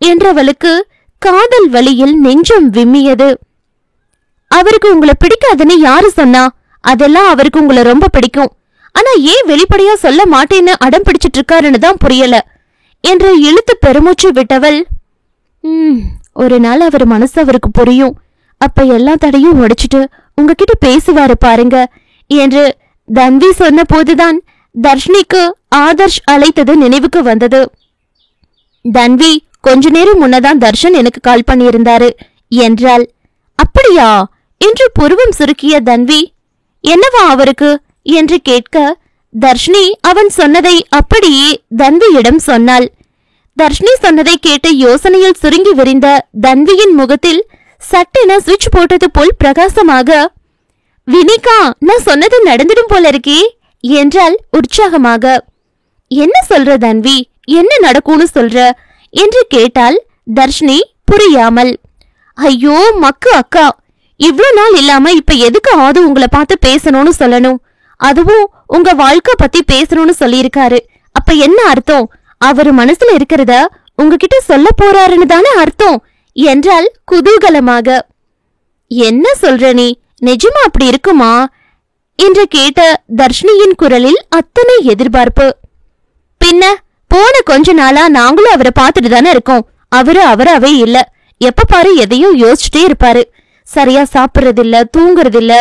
Speaker 1: என்றவளுக்கு காதல் வலியில் நெஞ்சம் விம்மியது. அவருக்கு உங்களை பிடிக்காதுன்னு யாரு சொன்னா, அதெல்லாம் அவருக்கு உங்களை ரொம்ப பிடிக்கும், ஆனா ஏன் வெளிப்படையா சொல்ல மாட்டேன்னு அடம் பிடிச்சிட்டு இருக்காருன்னு தான் புரியல என்று இழுத்து பெருமூச்சு விட்டவள், ஒரு நாள் அவர் மனசு அவருக்கு புரியும், அப்ப எல்லா தடையும் உடைச்சிட்டு உங்ககிட்ட பேசுவாரு பாருங்க என்று தன்வி சொன்ன போதுதான் தர்ஷினிக்கு ஆதர்ஷ் அழைத்தது நினைவுக்கு வந்தது. தன்வி கொஞ்ச நேரம் முன்னதான் தர்ஷன் எனக்கு கால் பண்ணியிருந்தாரு என்றாள். அப்படியா என்று புருவம் சுருக்கிய தன்வி, என்னவா அவருக்கு என்று கேட்க தர்ஷினி அவன் சொன்னதை அப்படியே தன்வியிடம் சொன்னாள். தர்ஷினி சொன்னதை கேட்டு யோசனையில் சுருங்கி விரிந்த தன்வியின் முகத்தில் சட்டென சுவிட்ச் போட்டது போல் பிரகாசமாக, வினிகா நான் சொன்னது நடந்துடும் போல இருக்கே என்றால் உற்சாகமாக. என்ன சொல்ற தன்வி, என்ன நடக்கும்னு சொல்ற என்று கேட்டாள் தர்ஷினி புரியாமல். ஐயோ மக்கு அக்கா, இவ்ளோ நாள் இல்லாம இப்ப எதுக்கு ஆது உங்களை பார்த்து பேசணும்னு சொல்லணும்? அதுவும் உங்க வாழ்க்கை பத்தி பேசணும்னு சொல்லியிருக்காரு. அப்ப என்ன அர்த்தம்? அவரு மனசுல இருக்கிறத உங்ககிட்ட சொல்ல போறாருன்னு தானே அர்த்தம் என்றால் குதூகலமாக. என்ன சொல்ற நீ? நிஜமா அப்படி இருக்குமா என்று கேட்ட தர்ஷினியின் குரலில் அத்தனை எதிர்பார்ப்பு. பின்ன போன கொஞ்ச நாளா நாங்களும் அவரை பார்த்துட்டு தானே இருக்கோம். அவரு அவராவே இல்ல. எப்ப பாரு எதையும் யோசிச்சுட்டே இருப்பாரு. சரியா சாப்பிடுறதில்ல, தூங்குறதில்ல.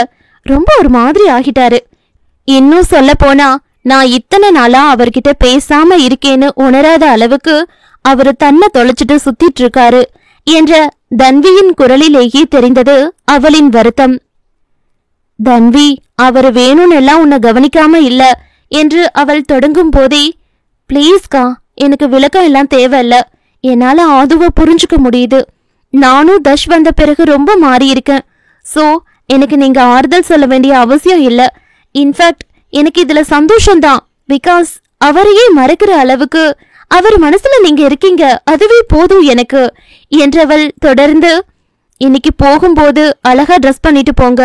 Speaker 1: ரொம்ப ஒரு மாதிரி ஆகிட்டாரு. இன்னும் சொல்ல போனா நான் இத்தனை நாளா அவர்கிட்ட பேசாம இருக்கேன்னு உணராத அளவுக்கு அவரு தன்னை தொலைச்சிட்டு சுத்திட்டு இருக்காரு என்ற தன்வியின் குரலிலேயே தெரிந்தது அவளின் வருத்தம். தன்வி, அவரு வேணும்னு எல்லாம் உன்னை கவனிக்காம இல்ல என்று அவள் தொடங்கும் போதே, பிளீஸ்கா, எனக்கு விளக்கம் எல்லாம் தேவையில்ல. என்னால ஆதுவ புரிஞ்சுக்க முடியுது. நானும் தஷ் வந்த பிறகு ரொம்ப மாறி இருக்கேன். சோ எனக்கு நீங்க ஆறுதல் சொல்ல வேண்டிய அவசியம் இல்ல. இன்ஃபேக்ட் எனக்கு இதுல சந்தோஷம்தான். பிகாஸ் அவரையே மறக்கிற அளவுக்கு அவர் மனசுல நீங்க இருக்கீங்க. அதுவே போதும் எனக்கு என்றவள் தொடர்ந்து, இன்னைக்கு போகும்போது அழகா ட்ரெஸ் பண்ணிட்டு போங்க.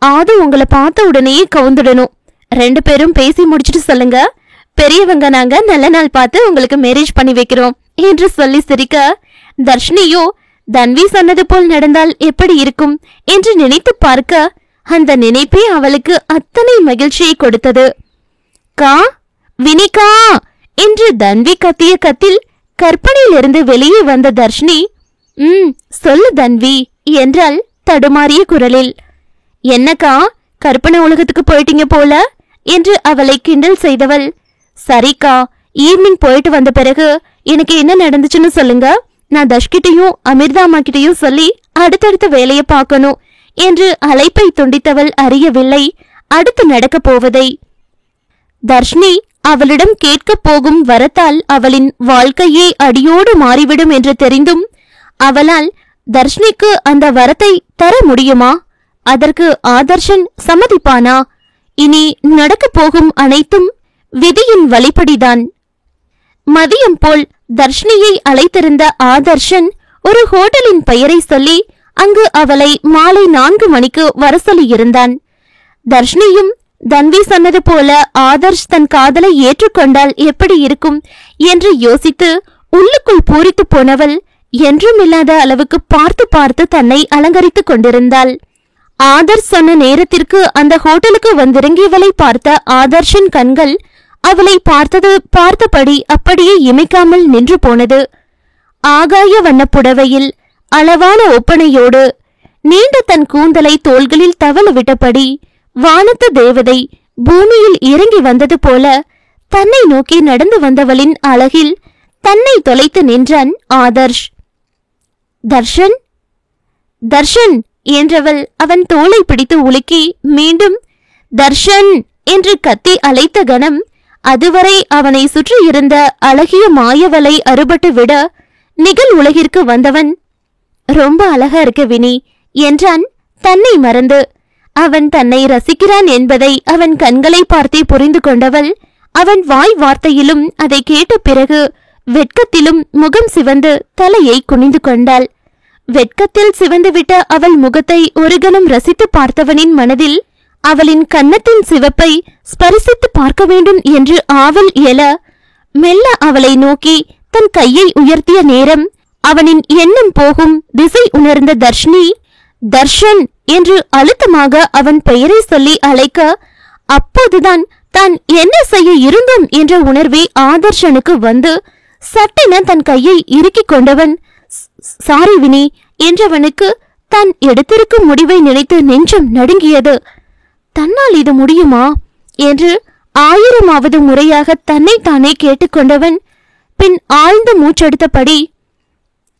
Speaker 1: ஆது உங்களை பார்த்த உடனேயே கவுந்துடணும். 2 பேரும் பேசி முடிச்சிட்டு சொல்லுங்க. பெரியவங்க நாங்க நல்ல நாள் பார்த்து உங்களுக்கு மேரேஜ் பண்ணி வைக்கிறோம் என்று சொல்லி சிரிக்க, தர்ஷினியோ தன்வி சொன்னது போல் நடந்தால் எப்படி இருக்கும் என்று நினைத்து பார்க்க, அந்த நினைப்பே அவளுக்கு அத்தனை மகிழ்ச்சியை கொடுத்தது. கா, வினிகா என்று தன்வி கத்திய கத்தில் கற்பனையிலிருந்து வெளியே வந்த தர்ஷினி, சொல்லு தன்வி என்றால் தடுமாறிய குரலில். என்னக்கா, கற்பனை உலகத்துக்கு போயிட்டீங்க போல என்று அவளை கிண்டல் செய்தவள், சரிக்கா, ஈவினிங் போயிட்டு வந்த பிறகு எனக்கு என்ன நடந்துச்சுன்னு சொல்லுங்க. நான் தஷ்கிட்டையும் அமிர்தாமா கிட்டையும் சொல்லி அடுத்தடுத்த வேலையை பார்க்கணும் என்று அழைப்பை துண்டித்தவள் அறியவில்லை அடுத்து நடக்க போவதை. தர்ஷினி அவளிடம் கேட்க போகும் வரத்தால் அவளின் வாழ்க்கையே அடியோடு மாறிவிடும் என்று தெரிந்தும் அவளால் தர்ஷினிக்கு அந்த வரத்தை தர முடியுமா? அதற்கு ஆதர்ஷன் சம்மதிப்பானா? இனி நடக்க போகும் அனைத்தும் விதியின் வழிப்படிதான். மதியம் போல் தர்ஷினியை அழைத்திருந்த ஆதர்ஷன் ஒரு ஹோட்டலின் பெயரை சொல்லி அங்கு அவளை மாலை 4 மணிக்கு வர சொல்லியிருந்தான். தர்ஷினியும் தன்வி சொன்னது போல ஆதர்ஷ் தன் காதலை ஏற்றுக்கொண்டால் எப்படி இருக்கும் என்று யோசித்து உள்ளுக்குள் பூரித்து போனவள் என்றும் இல்லாத அளவுக்கு பார்த்து பார்த்து தன்னை அலங்கரித்துக் கொண்டிருந்தாள். ஆதர்ஷ் சொன்ன நேரத்திற்கு அந்த ஹோட்டலுக்கு வந்திறங்கியவளை பார்த்த ஆதர்ஷின் கண்கள் அவளை பார்த்தபடி அப்படியே இமைக்காமல் நின்று போனது. ஆகாய வண்ண புடவையில் அளவான ஒப்பனையோடு நீண்ட தன் கூந்தலை தோள்களில் தவள விட்டபடி வானத்து தேவதை பூமியில் இறங்கி வந்தது போல தன்னை நோக்கி நடந்து வந்தவளின் அழகில் தன்னை தொலைத்து நின்றான் ஆதர்ஷ். தர்ஷன், தர்ஷன் என்றவள் அவன் தோளை பிடித்து உலுக்கி மீண்டும் தர்ஷன் என்று கத்தி அழைத்த கணம் அதுவரை அவனை சுற்றியிருந்த அழகிய மாயவலை அறுபட்டு விட நிகழ் உலகிற்கு வந்தவன், ரொம்ப அழகா இருக்க வினி என்றான் தன்னை மறந்து. அவன் தன்னை ரசிக்கிறான் என்பதை அவன் கண்களை பார்த்தே புரிந்து கொண்டவள் அவன் வாய் வார்த்தையிலும் அதை கேட்ட பிறகு வெட்கத்திலும் முகம் சிவந்து தலையை குனிந்து கொண்டாள். வெட்கத்தில் சிவந்துவிட்ட அவள் முகத்தை ஒரு கணம் ரசித்து பார்த்தவனின் மனதில் அவளின் கன்னத்தின் சிவப்பை ஸ்பரிசித்து பார்க்க வேண்டும் என்று ஆவல் எழ மெல்ல அவளை நோக்கி தன் கையை உயர்த்திய நேரம் அவனின் எண்ணம் போகும் திசை உணர்ந்த தர்ஷினி தர்ஷன் என்று அழுத்தமாக அவன் பெயரை சொல்லி அழைக்க, அப்போதுதான் தான் என்ன செய்ய இருந்தோம் என்ற உணர்வே ஆதர்ஷனுக்கு வந்து சட்டென தன் கையை இறுக்கிக் கொண்டவன், சாரி வினி என்றவனுக்கு தான் எடுத்திருக்கும் முடிவை நினைத்து நெஞ்சம் நடுங்கியது. தன்னால் இது முடியுமா என்று 1000வது முறையாக தன்னை தானே கேட்டுக்கொண்டவன் பின் ஆழ்ந்து மூச்செடுத்தபடி,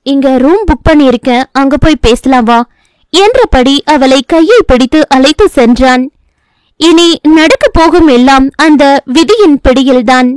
Speaker 1: இங்க ரூம் புக் பண்ணியிருக்கேன், அங்க போய் பேசலாம் வா என்றபடி அவளை கையை பிடித்து அழைத்து சென்றான். இனி நடக்க போகும் எல்லாம் அந்த விதியின் பிடியில்தான்.